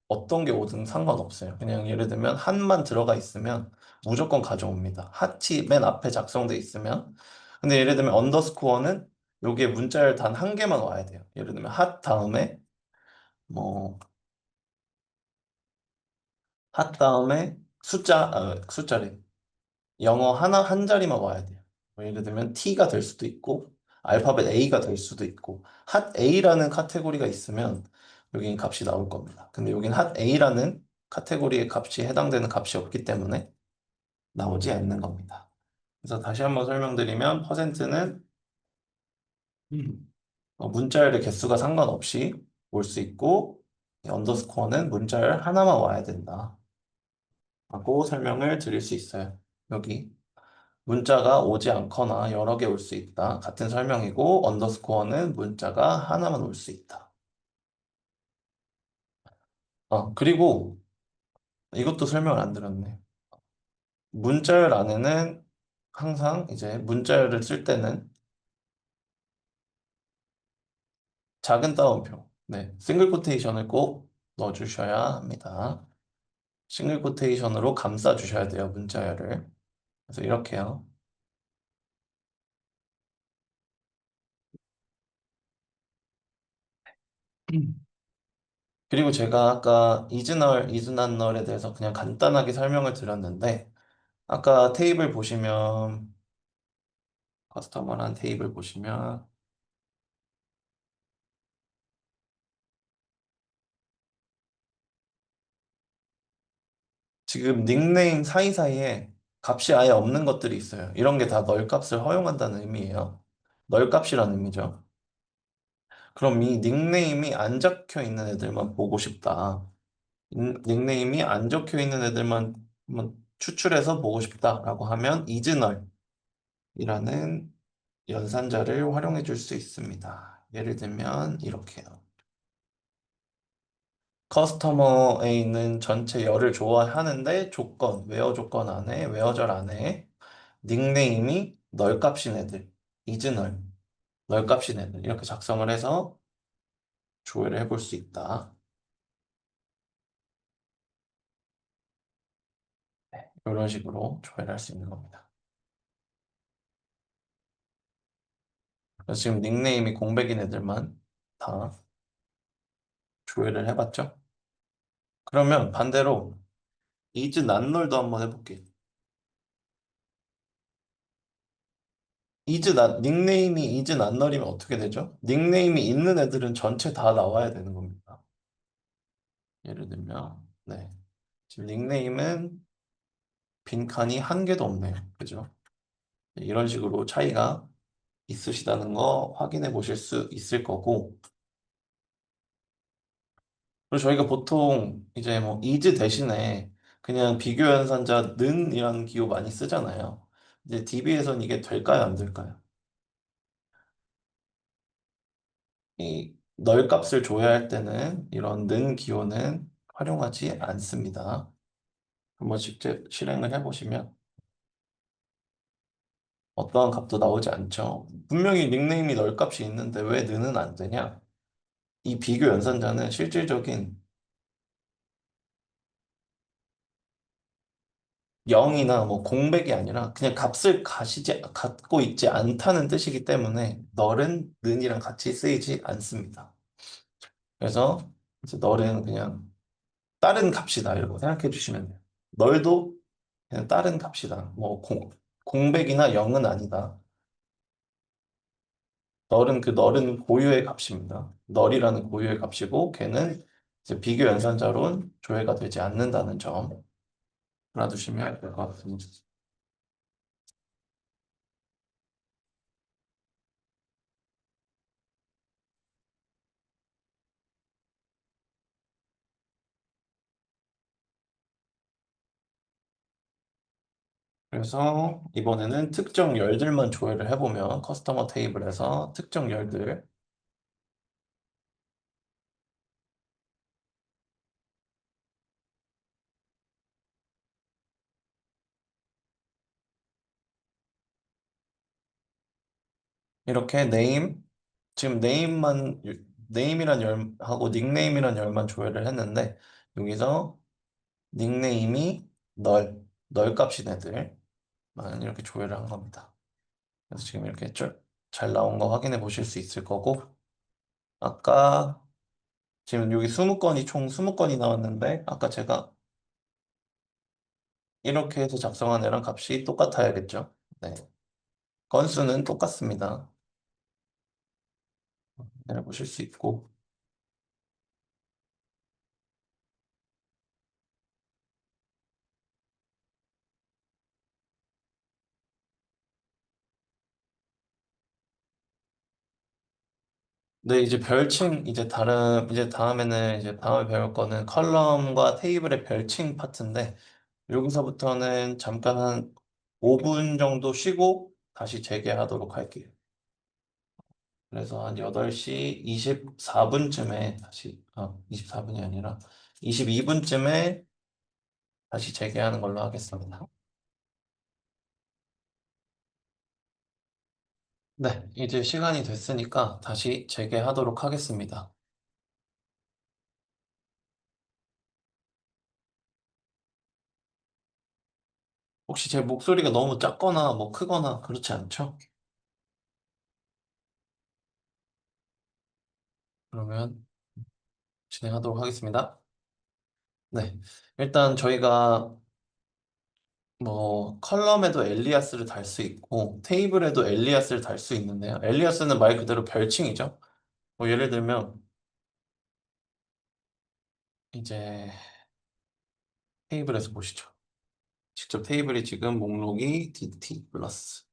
어떤 게 오든 상관없어요. 그냥 예를 들면 한만 들어가 있으면 무조건 가져옵니다. 핫이 맨 앞에 작성돼 있으면. 근데 예를 들면 언더스코어는 여기에 문자열 단 한 개만 와야 돼요. 예를 들면 핫 다음에 뭐 핫 다음에 숫자래. 영어 하나 한 자리만 와야 돼요. 뭐 예를 들면 T가 될 수도 있고 알파벳 A가 될 수도 있고 핫 A라는 카테고리가 있으면 여기는 값이 나올 겁니다. 근데 여기는 핫 A라는 카테고리의 값이 해당되는 값이 없기 때문에 나오지 않는 겁니다. 그래서 다시 한번 설명드리면 퍼센트는 문자열의 개수가 상관없이 올 수 있고 언더스코어는 문자열 하나만 와야 된다. 라고 설명을 드릴 수 있어요. 여기. 문자가 오지 않거나 여러 개 올 수 있다. 같은 설명이고, 언더스코어는 문자가 하나만 올 수 있다. 그리고 이것도 설명을 안 드렸네. 문자열 안에는 항상 이제 문자열을 쓸 때는 작은 따옴표, 네, 싱글 코테이션을 꼭 넣어주셔야 합니다. 싱글 코테이션으로 감싸 주셔야 돼요, 문자열을. 그래서 이렇게요. 그리고 제가 아까 이즈널에 대해서 그냥 간단하게 설명을 드렸는데, 아까 테이블 보시면 커스터머란 테이블 보시면 지금 닉네임 사이사이에 값이 아예 없는 것들이 있어요. 이런 게 다 널 값을 허용한다는 의미예요. 널 값이라는 의미죠. 그럼 이 닉네임이 안 적혀 있는 애들만 보고 싶다. 닉네임이 안 적혀 있는 애들만 한번 추출해서 보고 싶다라고 하면 이즈널이라는 연산자를 활용해 줄 수 있습니다. 예를 들면 이렇게요. 커스터머에 있는 전체 열을 좋아하는데 웨어 조건 안에, 웨어절 안에 닉네임이 널값인 애들, 이즈널, 널값인 애들 이렇게 작성을 해서 조회를 해볼 수 있다. 이런 식으로 조회를 할 수 있는 겁니다. 그래서 지금 닉네임이 공백인 애들만 다 조회를 해봤죠? 그러면 반대로 이즈 난널도 한번 해볼게요. 닉네임이 이즈 난널이면 어떻게 되죠? 닉네임이 있는 애들은 전체 다 나와야 되는 겁니다. 예를 들면, 네. 지금 닉네임은 빈칸이 한 개도 없네요. 그죠? 네, 이런 식으로 차이가 있으시다는 거 확인해 보실 수 있을 거고. 그리고 저희가 보통 이제 뭐 is 대신에 그냥 비교 연산자 는이라는 기호 많이 쓰잖아요. 이제 DB에서는 이게 될까요? 안 될까요? 널 값을 줘야 할 때는 이런 는 기호는 활용하지 않습니다. 한번 직접 실행을 해보시면 어떠한 값도 나오지 않죠. 분명히 닉네임이 널 값이 있는데 왜 는은 안 되냐? 이 비교 연산자는 실질적인 0이나 뭐 공백이 아니라 그냥 값을 갖고 있지 않다는 뜻이기 때문에 널은 는이랑 같이 쓰이지 않습니다. 그래서 이제 널은 그냥 다른 값이다 이러고 생각해 주시면 돼요. 널도 그냥 다른 값이다. 뭐 공백이나 0은 아니다. 널은 고유의 값입니다. 널이라는 고유의 값이고 걔는 이제 비교 연산자로는 조회가 되지 않는다는 점 알아두시면 될 것 같습니다. 그래서 이번에는 특정 열들만 조회를 해보면 커스터머 테이블에서 특정 열들 이렇게 지금 네임이란 열하고 닉네임이란 열만 조회를 했는데 여기서 닉네임이 널 값인 애들만 이렇게 조회를 한 겁니다. 그래서 지금 이렇게 잘 나온 거 확인해 보실 수 있을 거고 아까 지금 여기 20건이 총 20건이 나왔는데 아까 제가 이렇게 해서 작성한 애랑 값이 똑같아야겠죠. 네. 건수는 똑같습니다. 내려보실 수 있고. 네, 이제 별칭, 이제 다음에는, 이제 다음에 배울 거는 컬럼과 테이블의 별칭 파트인데, 여기서부터는 잠깐 한 5분 정도 쉬고 다시 재개하도록 할게요. 그래서 한 8시 24분쯤에 24분이 아니라 22분쯤에 다시 재개하는 걸로 하겠습니다. 네, 이제 시간이 됐으니까 다시 재개하도록 하겠습니다. 혹시 제 목소리가 너무 작거나 뭐 크거나 그렇지 않죠? 그러면 진행하도록 하겠습니다. 네. 일단 저희가 뭐 컬럼에도 엘리아스를 달 수 있고 테이블에도 엘리아스를 달 수 있는데요. 엘리아스는 말 그대로 별칭이죠. 뭐 예를 들면 이제 테이블에서 보시죠. 직접 테이블이 지금 목록이 DT 플러스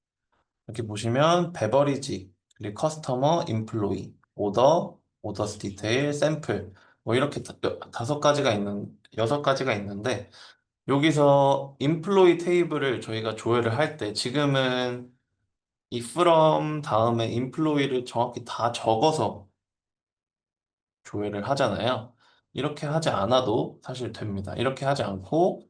이렇게 보시면 베버리지 그리고 커스터머 인플로이 오더스 디테일 샘플 뭐 이렇게 5가지가 여섯 가지가 있는데 여기서 인플로이 테이블을 저희가 조회를 할 때 지금은 이 from 다음에 인플로이를 정확히 다 적어서 조회를 하잖아요. 이렇게 하지 않아도 사실 됩니다. 이렇게 하지 않고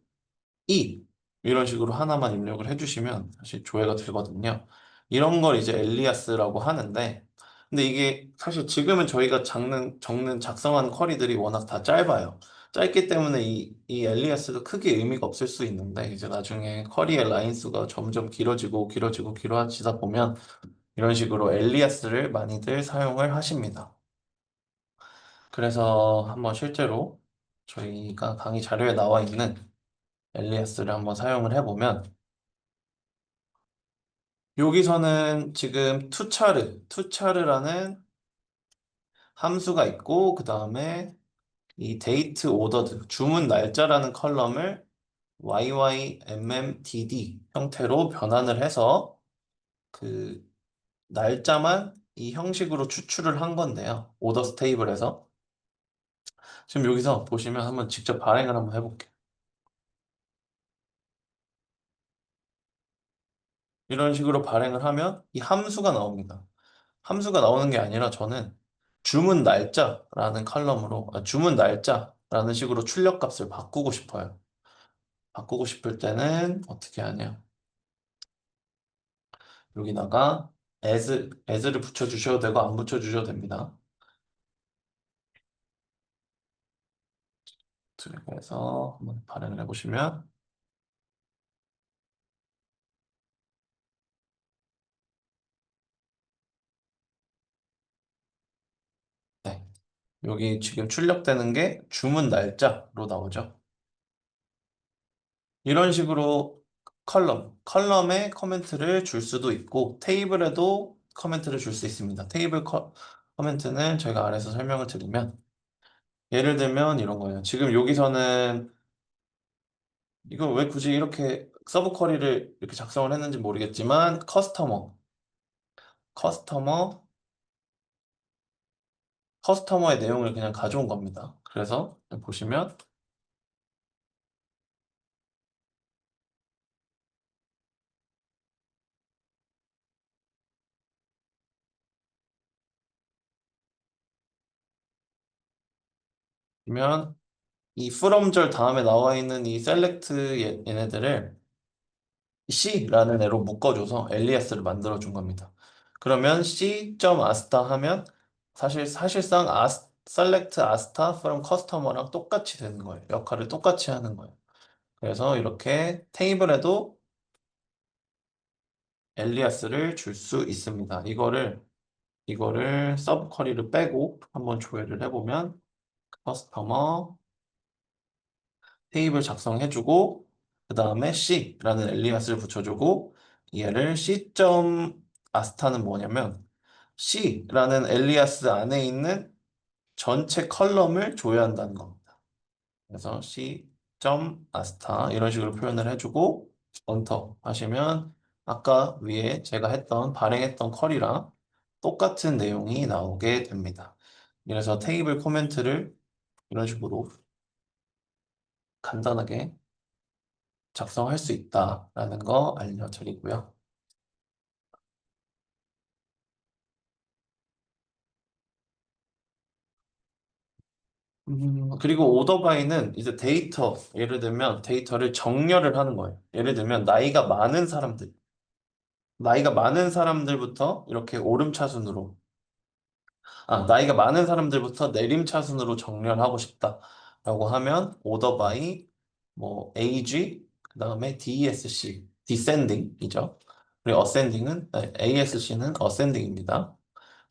이 이런 식으로 하나만 입력을 해주시면 사실 조회가 되거든요. 이런 걸 이제 엘리아스라고 하는데 근데 이게 사실 지금은 저희가 적는 작성하는 쿼리들이 워낙 다 짧아요. 짧기 때문에 이 엘리아스도 크게 의미가 없을 수 있는데 이제 나중에 쿼리의 라인 수가 점점 길어지다 보면 이런 식으로 엘리아스를 많이들 사용을 하십니다. 그래서 한번 실제로 저희가 강의 자료에 나와 있는 엘리아스를 한번 사용을 해보면 여기서는 지금 투차르라는 함수가 있고 그 다음에 이 데이트 오더드 주문 날짜라는 컬럼을 YYMMDD 형태로 변환을 해서 그 날짜만 이 형식으로 추출을 한 건데요. 오더스 테이블에서 지금 여기서 보시면 한번 직접 발행을 한번 해볼게요. 이런 식으로 발행을 하면 이 함수가 나옵니다. 함수가 나오는 게 아니라 저는 주문 날짜라는 컬럼으로, 주문 날짜라는 식으로 출력값을 바꾸고 싶어요. 바꾸고 싶을 때는 어떻게 하냐? 여기다가 as를 붙여주셔도 되고 안 붙여주셔도 됩니다. 그리고 해서 한번 발행을 해보시면 네. 여기 지금 출력되는 게 주문 날짜로 나오죠. 이런 식으로 컬럼에 커멘트를 줄 수도 있고 테이블에도 커멘트를 줄 수 있습니다. 커멘트는 저희가 아래서 설명을 드리면 예를 들면 이런 거예요. 지금 여기서는 이거 왜 굳이 이렇게 서브 쿼리를 이렇게 작성을 했는지 모르겠지만 커스터머, 커스터머의 내용을 그냥 가져온 겁니다. 그래서 보시면 보면 이 from절 다음에 나와 있는 이 select 얘네들을 C라는 애로 묶어줘서 엘리아스를 만들어준 겁니다. 그러면 C.asta 하면 사실상 select asta from customer랑 똑같이 되는 거예요. 역할을 똑같이 하는 거예요. 그래서 이렇게 테이블에도 엘리아스를 줄 수 있습니다. 이거를 서브 쿼리를 빼고 한번 조회를 해보면 커스터머 테이블 작성해주고 그 다음에 C라는 엘리아스를 붙여주고 얘를 C.asta는 뭐냐면 C라는 엘리아스 안에 있는 전체 컬럼을 조회한다는 겁니다. 그래서 C.asta 이런 식으로 표현을 해주고 엔터 하시면 아까 위에 제가 발행했던 쿼리랑 똑같은 내용이 나오게 됩니다. 그래서 테이블 코멘트를 이런 식으로 간단하게 작성할 수 있다라는 거 알려드리고요. 그리고 오더바이는 이제 예를 들면 데이터를 정렬을 하는 거예요. 예를 들면 나이가 많은 사람들부터 이렇게 오름차순으로 나이가 많은 사람들부터 내림차순으로 정렬하고 싶다라고 하면 오더 바이 뭐 age 그다음에 DESC descending이죠. 그리고 ASC는 ascending입니다.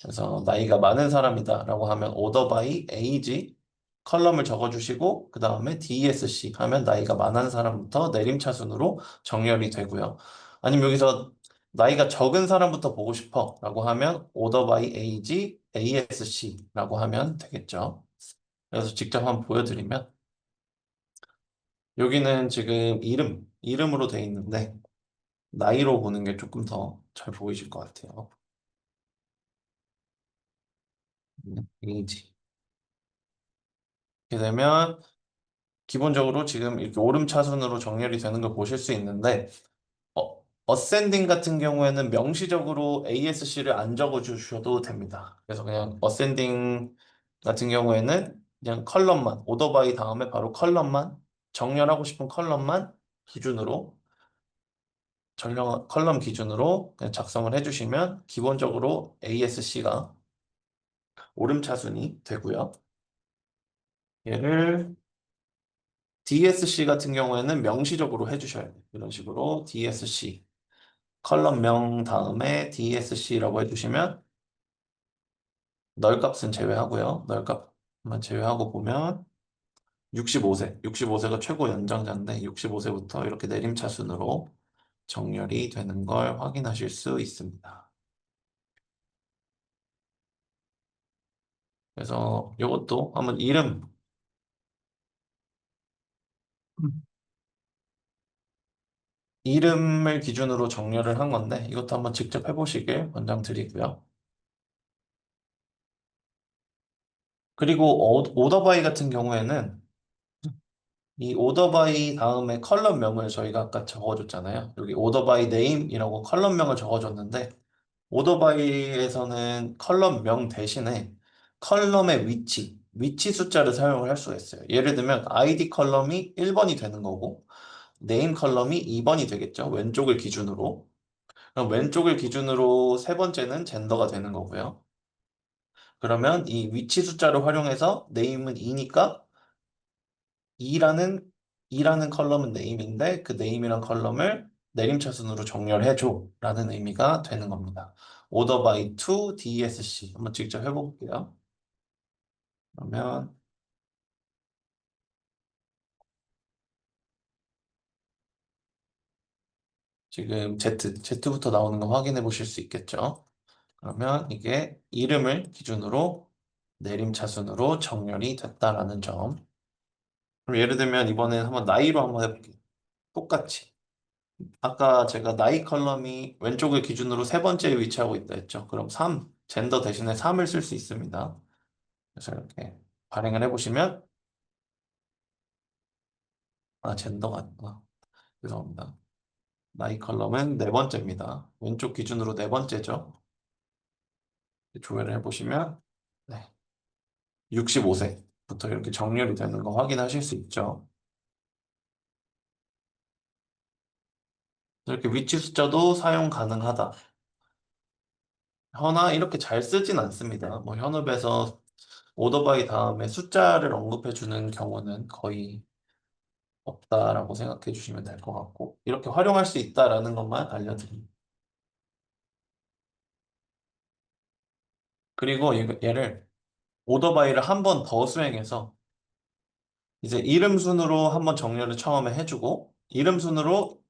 그래서 나이가 많은 사람이다라고 하면 오더 바이 age 컬럼을 적어주시고 그 다음에 DESC 하면 나이가 많은 사람부터 내림차순으로 정렬이 되고요. 아니면 여기서 나이가 적은 사람부터 보고 싶어 라고 하면 order by age ASC 라고 하면 되겠죠. 그래서 직접 한번 보여드리면 여기는 지금 이름으로 돼 있는데 나이로 보는 게 조금 더 잘 보이실 것 같아요. age. 이렇게 되면 기본적으로 지금 이렇게 오름차순으로 정렬이 되는 걸 보실 수 있는데 어센딩 같은 경우에는 명시적으로 ASC를 안 적어 주셔도 됩니다. 그래서 그냥 어센딩 같은 경우에는 그냥 오더바이 다음에 바로 정렬하고 싶은 컬럼만 기준으로, 컬럼 기준으로 그냥 작성을 해주시면 기본적으로 ASC가 오름차순이 되고요. 얘를 DSC 같은 경우에는 명시적으로 해주셔야 돼요. 이런 식으로 DSC, 컬럼명 다음에 DSC라고 해주시면 널 값은 제외하고요. 널 값만 제외하고 보면 65세가 최고 연장자인데 65세부터 이렇게 내림차순으로 정렬이 되는 걸 확인하실 수 있습니다. 그래서 이것도 한번 이름을 기준으로 정렬을 한 건데 이것도 한번 직접 해보시길 권장드리고요. 그리고 오더바이 같은 경우에는 이 오더바이 다음에 컬럼명을 저희가 아까 적어줬잖아요. 여기 오더바이 네임이라고 컬럼명을 적어줬는데 오더바이에서는 컬럼명 대신에 컬럼의 위치 숫자를 사용을 할 수가 있어요. 예를 들면 ID 컬럼이 1번이 되는 거고 네임 컬럼이 2번이 되겠죠. 왼쪽을 기준으로. 그럼 왼쪽을 기준으로 세 번째는 젠더가 되는 거고요. 그러면 이 위치 숫자를 활용해서 네임은 2니까 2라는 2라는 컬럼은 네임인데 그 네임이란 컬럼을 내림차순으로 정렬해줘 라는 의미가 되는 겁니다. order by to DESC 한번 직접 해볼게요. 그러면 지금 Z부터 나오는 거 확인해 보실 수 있겠죠? 그러면 이게 이름을 기준으로 내림차순으로 정렬이 됐다라는 점. 그럼 예를 들면 이번엔 한번 나이로 한번 해볼게요. 똑같이. 아까 제가 나이 컬럼이 왼쪽을 기준으로 세 번째에 위치하고 있다 했죠. 그럼 3, 젠더 대신에 3을 쓸 수 있습니다. 그래서 이렇게 발행을 해보시면, 젠더가 아니구나. 죄송합니다. 나이 컬럼은 네 번째입니다. 왼쪽 기준으로 네 번째죠. 조회를 해보시면, 네, 65세부터 이렇게 정렬이 되는 거 확인하실 수 있죠. 이렇게 위치 숫자도 사용 가능하다. 현아 이렇게 잘 쓰진 않습니다. 뭐 현업에서 오더바이 다음에 숫자를 언급해 주는 경우는 거의 없다라고 생각해 주시면 될 것 같고 이렇게 활용할 수 있다라는 것만 알려드립니다. 그리고 얘를 오더바이를 한 번 더 수행해서 이제 이름 순으로 한번 정렬을 처음에 해주고 이름 순으로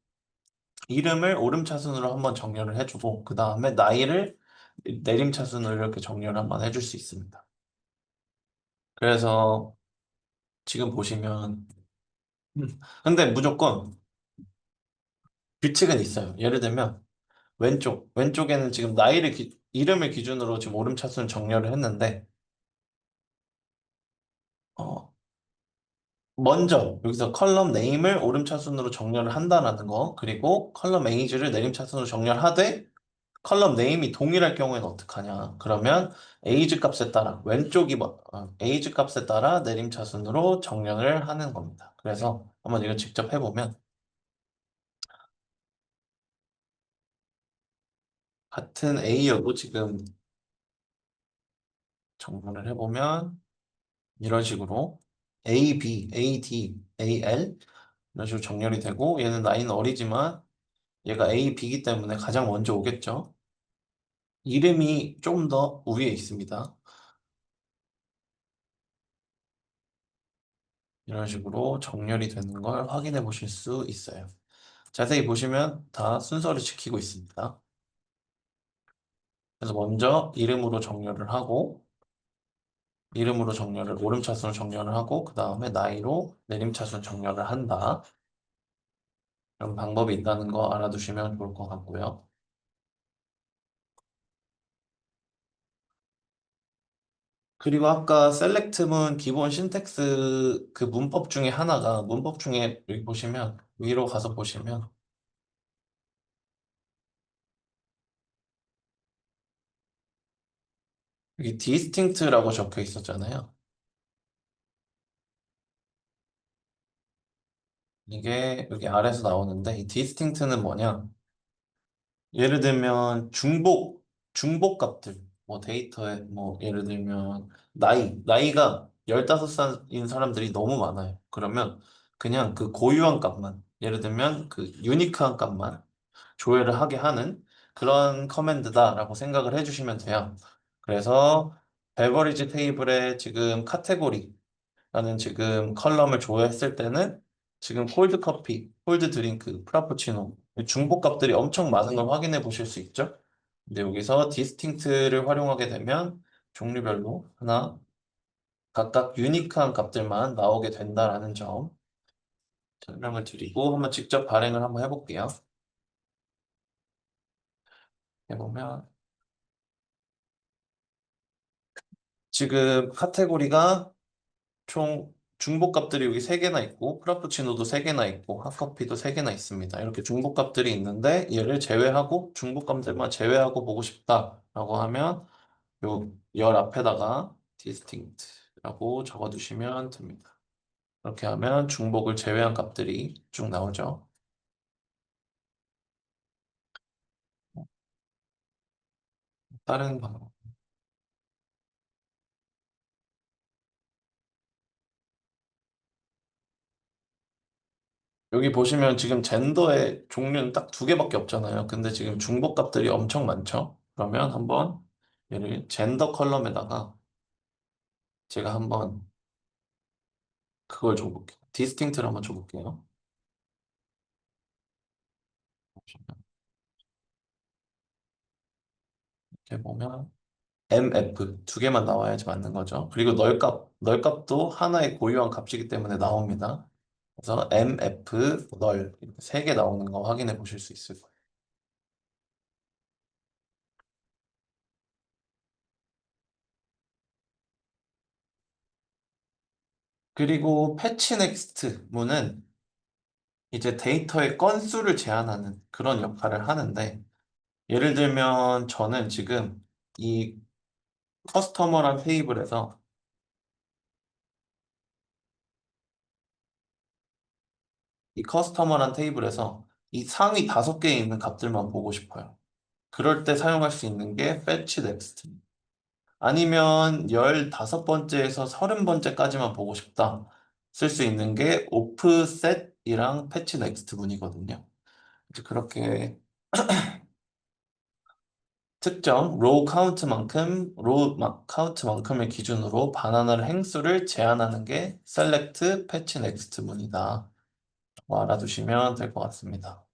이름을 오름차순으로 한번 정렬을 해주고 그 다음에 나이를 내림차순으로 이렇게 정렬을 한번 해줄 수 있습니다. 그래서 지금 보시면 근데 무조건 규칙은 있어요. 예를 들면 왼쪽에는 지금 이름을 기준으로 지금 오름차순 정렬을 했는데, 어, 먼저 여기서 컬럼 네임을 오름차순으로 정렬을 한다라는 거, 그리고 컬럼 에이지를 내림차순으로 정렬하되, 컬럼 네임이 동일할 경우에는 어떡하냐. 그러면 에이지 값에 따라, 에이지 값에 따라 내림차순으로 정렬을 하는 겁니다. 그래서 한번 이거 직접 해보면, 같은 A여도 지금 정렬을 해보면, 이런 식으로 A, B, A, D, A, L 이런 식으로 정렬이 되고 얘는 나이는 어리지만 얘가 A, B이기 때문에 가장 먼저 오겠죠. 이름이 좀 더 위에 있습니다. 이런 식으로 정렬이 되는 걸 확인해 보실 수 있어요. 자세히 보시면 다 순서를 지키고 있습니다. 그래서 먼저 이름으로 정렬을 오름차순으로 정렬을 하고 그 다음에 나이로 내림차순 정렬을 한다. 그런 방법이 있다는 거 알아두시면 좋을 것 같고요. 그리고 아까 셀렉트문 기본 신텍스 그 문법 중에 하나가 문법 중에 여기 보시면 위로 가서 보시면 여기 distinct라고 적혀 있었잖아요. 이게 여기 아래에서 나오는데 이 distinct는 뭐냐? 예를 들면 중복 값들 뭐 데이터에 뭐 예를 들면 나이가 15살인 사람들이 너무 많아요. 그러면 그냥 그 고유한 값만 예를 들면 그 유니크한 값만 조회를 하게 하는 그런 커맨드다라고 생각을 해주시면 돼요. 그래서 베버리지 테이블에 지금 카테고리라는 지금 컬럼을 조회했을 때는 지금 콜드 커피, 콜드 드링크, 프라푸치노 중복 값들이 엄청 많은 걸 확인해 보실 수 있죠. 근데 여기서 디스팅트를 활용하게 되면 종류별로 하나 각각 유니크한 값들만 나오게 된다라는 점 설명을 드리고 한번 직접 발행을 한번 해볼게요. 해보면 지금 카테고리가 총 중복값들이 여기 3개나 있고 프라푸치노도 3개나 있고 핫커피도 3개나 있습니다. 이렇게 중복값들이 있는데 얘를 제외하고 중복값들만 제외하고 보고 싶다라고 하면 요 열 앞에다가 distinct라고 적어두시면 됩니다. 그렇게 하면 중복을 제외한 값들이 쭉 나오죠. 다른 방법. 여기 보시면 지금 젠더의 종류는 딱 두 개밖에 없잖아요. 근데 지금 중복 값들이 엄청 많죠. 그러면 한번 얘를 젠더 컬럼에다가 제가 한번 그걸 줘볼게요. 디스팅트를 한번 줘볼게요. 이렇게 보면 MF 두 개만 나와야지 맞는 거죠. 그리고 널 값도 하나의 고유한 값이기 때문에 나옵니다. 그래서 MF 널 이렇게 세 개 나오는 거 확인해 보실 수 있을 거예요. 그리고 패치 넥스트 문은 이제 데이터의 건수를 제한하는 그런 역할을 하는데 예를 들면 저는 지금 이 커스터머란 테이블에서 이 상위 5개에 있는 값들만 보고 싶어요. 그럴 때 사용할 수 있는 게 fetch next. 아니면 15번째에서 30번째까지만 보고 싶다. 쓸 수 있는 게 offset이랑 patch next 문이거든요. 이제 그렇게 특정 로우 카운트만큼의 기준으로 바나나를 행수를 제한하는 게 select patch next 문이다. 뭐 알아두시면 될 것 같습니다.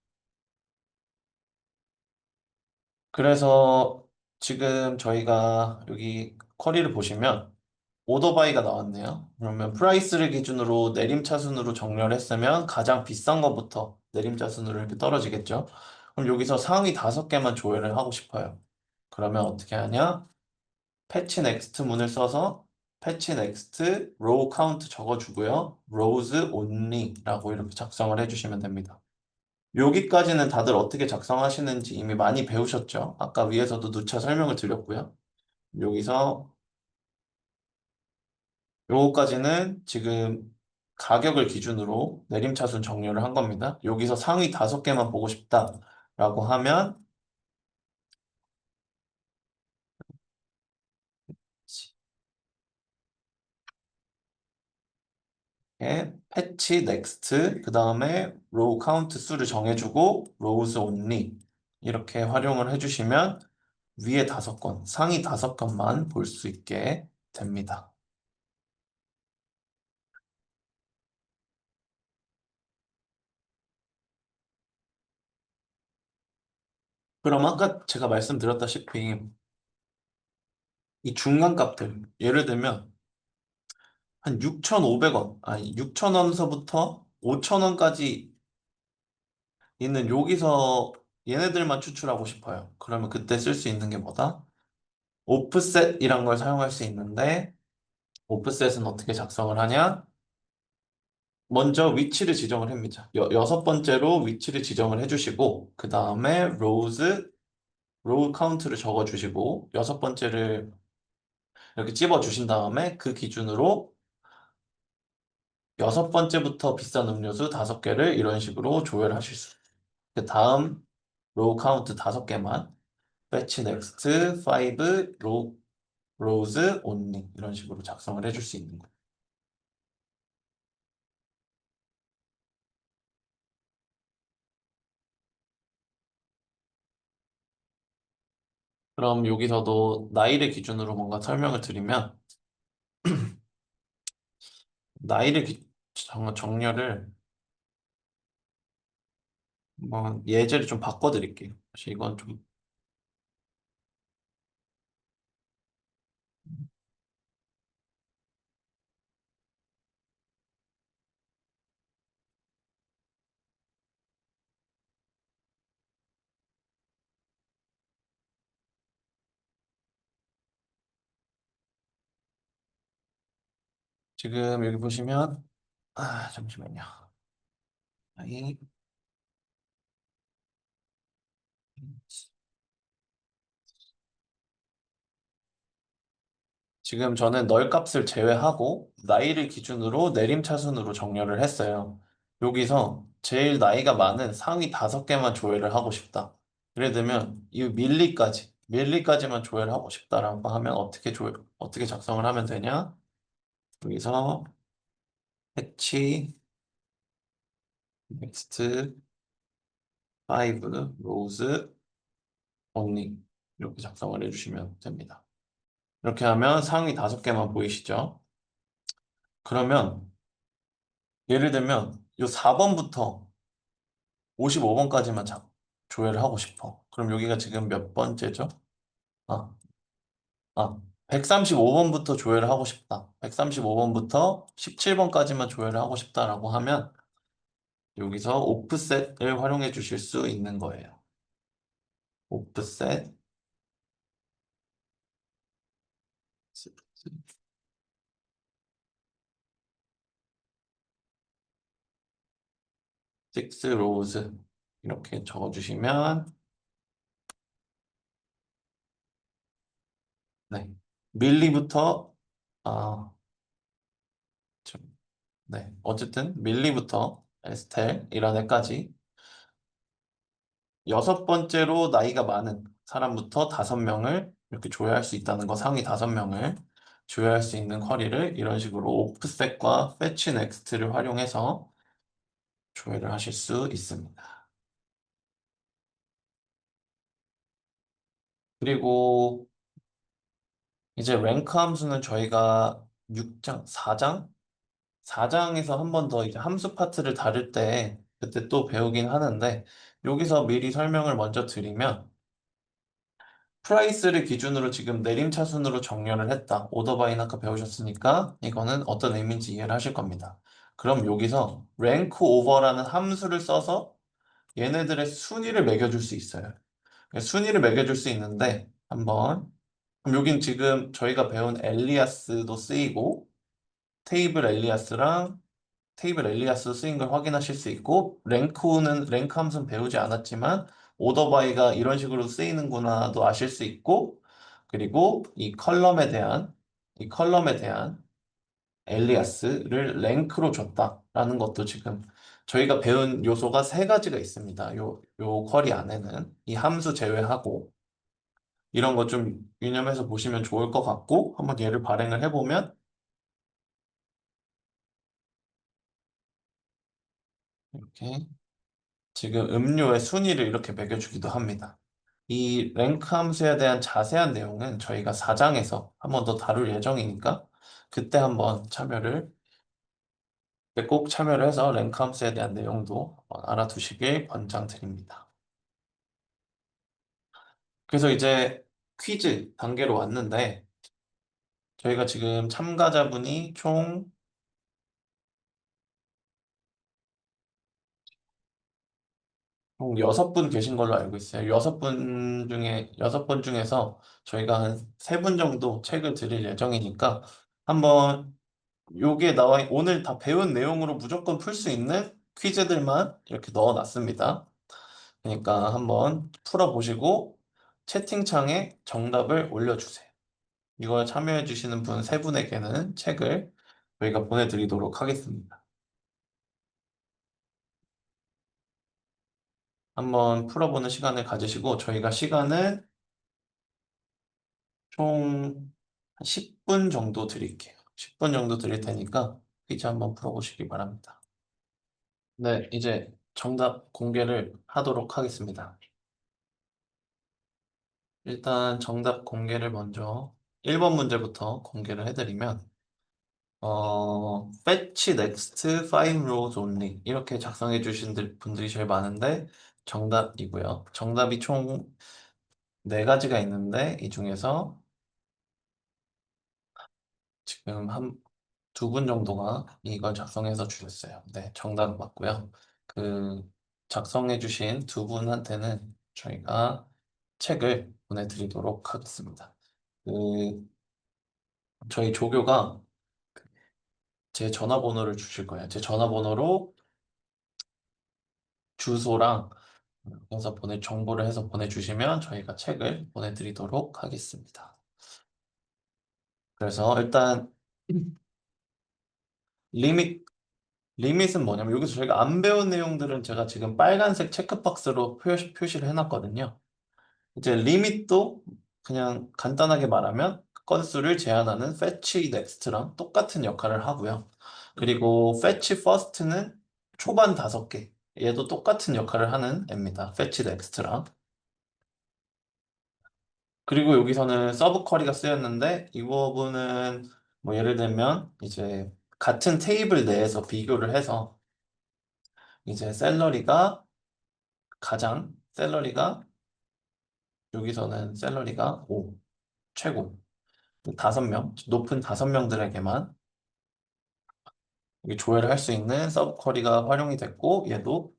그래서 지금 저희가 여기 쿼리를 보시면 오더바이가 나왔네요. 그러면 프라이스를 기준으로 내림차순으로 정렬 했으면 가장 비싼 것부터 내림차순으로 이렇게 떨어지겠죠. 그럼 여기서 상위 5개만 조회를 하고 싶어요. 그러면 어떻게 하냐? 패치 넥스트 문을 써서 패치 넥스트 로우 카운트 적어주고요. rows only라고 이렇게 작성을 해주시면 됩니다. 여기까지는 다들 어떻게 작성하시는지 이미 많이 배우셨죠? 아까 위에서도 누차 설명을 드렸고요. 여기서 요거까지는 지금 가격을 기준으로 내림차순 정렬을 한 겁니다. 여기서 상위 5개만 보고 싶다라고 하면 패치 넥스트 그 다음에 로우 카운트 수를 정해주고 로우즈 온리 이렇게 활용을 해주시면 위에 5건, 상위 5건만 볼 수 있게 됩니다. 그럼 아까 제가 말씀드렸다시피 이 중간 값들 예를 들면 한 6,500원, 아니 6,000원서부터 5,000원까지 있는 여기서 얘네들만 추출하고 싶어요. 그러면 그때 쓸 수 있는 게 뭐다? 오프셋이란 걸 사용할 수 있는데 오프셋은 어떻게 작성을 하냐? 먼저 위치를 지정을 합니다. 6번째로 위치를 지정을 해주시고 그 다음에 로우 카운트를 적어주시고 6번째를 이렇게 찝어주신 다음에 그 기준으로 6번째부터 비싼 음료수 5개를 이런 식으로 조회를 하실 수 있어요. 그 다음 로우 카운트 5개만 fetch next 5 rows only 이런 식으로 작성을 해줄 수 있는 거예요. 그럼 여기서도 나이를 기준으로 뭔가 설명을 드리면 나이를 정렬을 뭐 예제를 좀 바꿔드릴게요. 사실 이건 좀 지금 여기 보시면 잠시만요. 나이 지금 저는 널 값을 제외하고 나이를 기준으로 내림차순으로 정렬을 했어요. 여기서 제일 나이가 많은 상위 5개만 조회를 하고 싶다. 예를 들면 이 밀리까지만 조회를 하고 싶다라고 하면 어떻게 작성을 하면 되냐? 여기서 패치 넥스트 5 로즈 only 이렇게 작성을 해주시면 됩니다. 이렇게 하면 상위 5개만 보이시죠? 그러면 예를 들면 이 4번부터 55번까지만 조회를 하고 싶어. 그럼 여기가 지금 몇 번째죠? 아, 135번부터 조회를 하고 싶다. 135번부터 17번까지만 조회를 하고 싶다라고 하면 여기서 오프셋을 활용해 주실 수 있는 거예요. 오프셋 6 rows 이렇게 적어주시면 네. 밀리부터 아, 네. 어쨌든 밀리부터 에스텔 이런 애까지 6번째로 나이가 많은 사람부터 5명을 이렇게 조회할 수 있다는 거, 상위 5명을 조회할 수 있는 쿼리를 이런 식으로 오프셋과 패치 넥스트를 활용해서 조회를 하실 수 있습니다. 그리고 이제 랭크 함수는 저희가 6장, 4장에서 한 번 더 이제 함수 파트를 다룰 때 그때 또 배우긴 하는데 여기서 미리 설명을 먼저 드리면 프라이스를 기준으로 지금 내림차순으로 정렬을 했다. 오더바인 아까 배우셨으니까 이거는 어떤 의미인지 이해를 하실 겁니다. 그럼 여기서 rank over라는 함수를 써서 얘네들의 순위를 매겨줄 수 있어요. 순위를 매겨줄 수 있는데 한번 그럼 여긴 지금 저희가 배운 엘리아스도 쓰이고 테이블 엘리아스 쓰인 걸 확인하실 수 있고 랭크 함수는 배우지 않았지만 오더바이가 이런 식으로 쓰이는구나도 아실 수 있고 그리고 이 컬럼에 대한 엘리아스를 랭크로 줬다라는 것도 지금 저희가 배운 요소가 3가지가 있습니다. 요 쿼리 안에는 이 함수 제외하고 이런 거 좀 유념해서 보시면 좋을 것 같고 한번 얘를 발행을 해보면 이렇게 지금 음료의 순위를 이렇게 매겨주기도 합니다. 이 랭크 함수에 대한 자세한 내용은 저희가 4장에서 한 번 더 다룰 예정이니까 그때 한번 꼭 참여를 해서 랭크 함수에 대한 내용도 알아두시길 권장드립니다. 그래서 이제 퀴즈 단계로 왔는데 저희가 지금 참가자분이 총 6분 계신 걸로 알고 있어요. 6분 중에서 저희가 한 3분 정도 책을 드릴 예정이니까 한번 오늘 다 배운 내용으로 무조건 풀 수 있는 퀴즈들만 이렇게 넣어놨습니다. 그러니까 한번 풀어보시고 채팅창에 정답을 올려주세요. 이걸 참여해주시는 분 3분에게는 책을 저희가 보내드리도록 하겠습니다. 한번 풀어보는 시간을 가지시고 저희가 시간은 총 10분 정도 드릴게요. 10분 정도 드릴 테니까 퀴즈 한번 풀어보시기 바랍니다. 네, 이제 정답 공개를 하도록 하겠습니다. 일단 정답 공개를 먼저 1번 문제부터 공개를 해드리면 fetch next 5 rows only 이렇게 작성해 주신 분들이 제일 많은데 정답이고요. 정답이 총 4가지가 있는데 이 중에서 지금 한 2분 정도가 이걸 작성해서 주셨어요. 네, 정답 맞고요. 그 작성해 주신 2분한테는 저희가 책을 보내드리도록 하겠습니다. 그 저희 조교가 제 전화번호를 주실 거예요. 제 전화번호로 주소랑 그래서 정보를 해서 보내주시면 저희가 책을 보내드리도록 하겠습니다. 그래서 일단 리밋, 리밋은 뭐냐면 여기서 저희가 안 배운 내용들은 제가 지금 빨간색 체크박스로 표시를 해놨거든요. 이제 리밋도 그냥 간단하게 말하면 건수를 제한하는 fetch next랑 똑같은 역할을 하고요. 그리고 fetch first는 초반 5개. 얘도 똑같은 역할을 하는 애입니다. fetch next랑. 그리고 여기서는 서브 쿼리가 쓰였는데 이 부분은 뭐 예를 들면 이제 같은 테이블 내에서 비교를 해서 이제 샐러리가 여기서는 샐러리가 5 최고 5명 높은 5명들에게만 조회를 할 수 있는 서브 쿼리가 활용이 됐고 얘도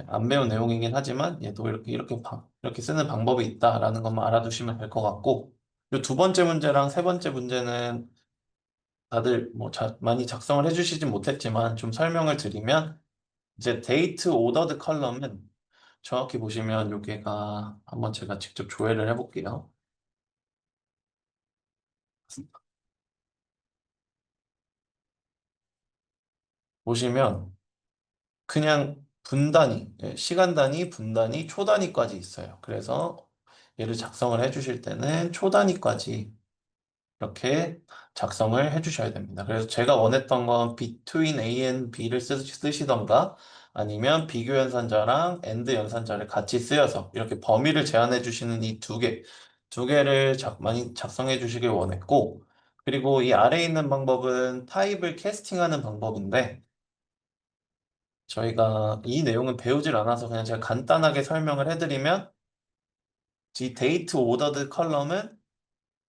안 배운 내용이긴 하지만 얘도 이렇게 쓰는 방법이 있다라는 것만 알아두시면 될 것 같고 이 두 번째 문제랑 세 번째 문제는 다들 뭐 많이 작성을 해주시진 못했지만 좀 설명을 드리면 이제 데이트 오더드 컬럼은 정확히 보시면 여기가 한번 제가 직접 조회를 해볼게요. 보시면 그냥 시간 단위, 분 단위, 초 단위까지 있어요. 그래서 얘를 작성을 해주실 때는 초 단위까지 이렇게 작성을 해주셔야 됩니다. 그래서 제가 원했던 건 between A and B를 쓰시던가 아니면 비교 연산자랑 AND 연산자를 같이 쓰여서 이렇게 범위를 제한해 주시는 이 두 개를 많이 작성해 주시길 원했고 그리고 이 아래에 있는 방법은 타입을 캐스팅하는 방법인데 저희가 이 내용은 배우질 않아서 그냥 제가 간단하게 설명을 해드리면 이 데이트 오더드 컬럼은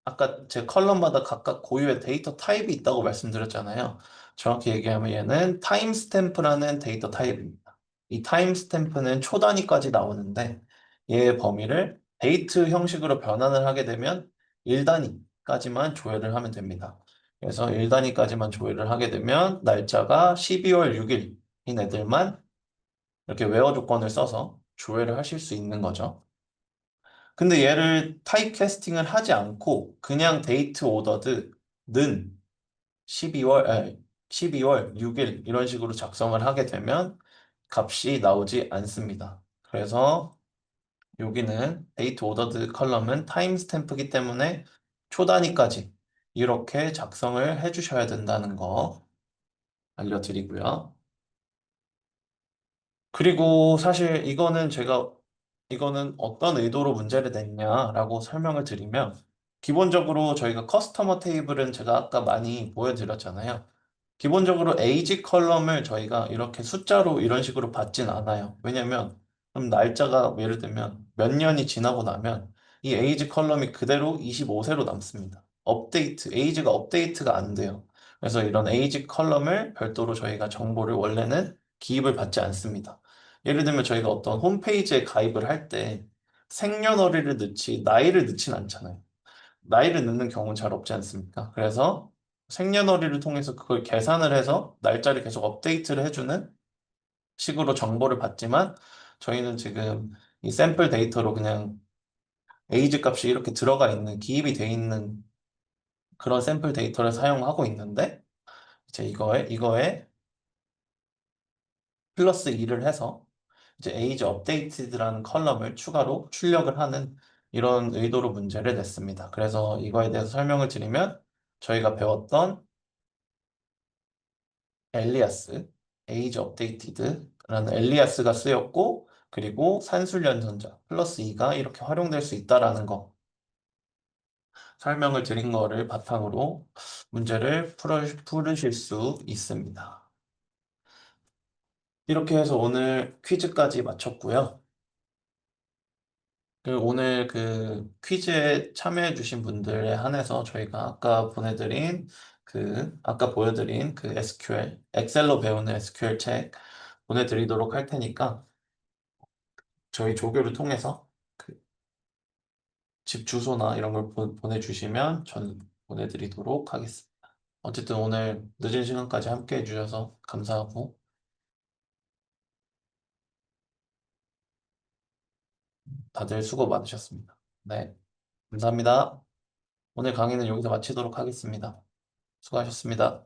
아까 제 컬럼마다 각각 고유의 데이터 타입이 있다고 말씀드렸잖아요. 정확히 얘기하면 얘는 타임스탬프라는 데이터 타입입니다. 이 타임스탬프는 초 단위까지 나오는데 얘의 범위를 데이트 형식으로 변환을 하게 되면 1단위까지만 조회를 하면 됩니다. 그래서 1단위까지만 조회를 하게 되면 날짜가 12월 6일인 애들만 이렇게 웨어 조건을 써서 조회를 하실 수 있는 거죠. 근데 얘를 타입 캐스팅을 하지 않고 그냥 데이트 오더드는 12월 6일 이런 식으로 작성을 하게 되면 값이 나오지 않습니다. 그래서 여기는 데이트 오더드 컬럼은 타임스탬프이기 때문에 초 단위까지 이렇게 작성을 해주셔야 된다는 거 알려드리고요. 그리고 사실 이거는 어떤 의도로 문제를 냈냐라고 설명을 드리면, 기본적으로 저희가 커스터머 테이블은 제가 아까 많이 보여드렸잖아요. 기본적으로 에이지 컬럼을 저희가 이렇게 숫자로 이런 식으로 받진 않아요. 왜냐면, 그럼 날짜가 예를 들면 몇 년이 지나고 나면 이 에이지 컬럼이 그대로 25세로 남습니다. 에이지가 업데이트가 안 돼요. 그래서 이런 에이지 컬럼을 별도로 저희가 정보를 원래는 기입을 받지 않습니다. 예를 들면 저희가 어떤 홈페이지에 가입을 할 때 생년월일을 넣지 나이를 넣진 않잖아요. 나이를 넣는 경우는 잘 없지 않습니까? 그래서 생년월일을 통해서 그걸 계산을 해서 날짜를 계속 업데이트를 해주는 식으로 정보를 받지만 저희는 지금 이 샘플 데이터로 그냥 에이지 값이 이렇게 들어가 있는 기입이 돼 있는 그런 샘플 데이터를 사용하고 있는데 이제 이거에 플러스 2를 해서 이제 age updated라는 컬럼을 추가로 출력을 하는 이런 의도로 문제를 냈습니다. 그래서 이거에 대해서 설명을 드리면 저희가 배웠던 엘리아스, age updated라는 엘리아스가 쓰였고 그리고 산술연전자 플러스 2가 이렇게 활용될 수 있다라는 거 설명을 드린 거를 바탕으로 문제를 풀으실 수 있습니다. 이렇게 해서 오늘 퀴즈까지 마쳤고요. 오늘 그 퀴즈에 참여해주신 분들에 한해서 저희가 아까 보여드린 그 SQL, 엑셀로 배우는 SQL 책 보내드리도록 할 테니까 저희 조교를 통해서 그 집 주소나 이런 걸 보내주시면 저는 보내드리도록 하겠습니다. 어쨌든 오늘 늦은 시간까지 함께 해주셔서 감사하고 다들 수고 많으셨습니다. 네, 감사합니다. 오늘 강의는 여기서 마치도록 하겠습니다. 수고하셨습니다.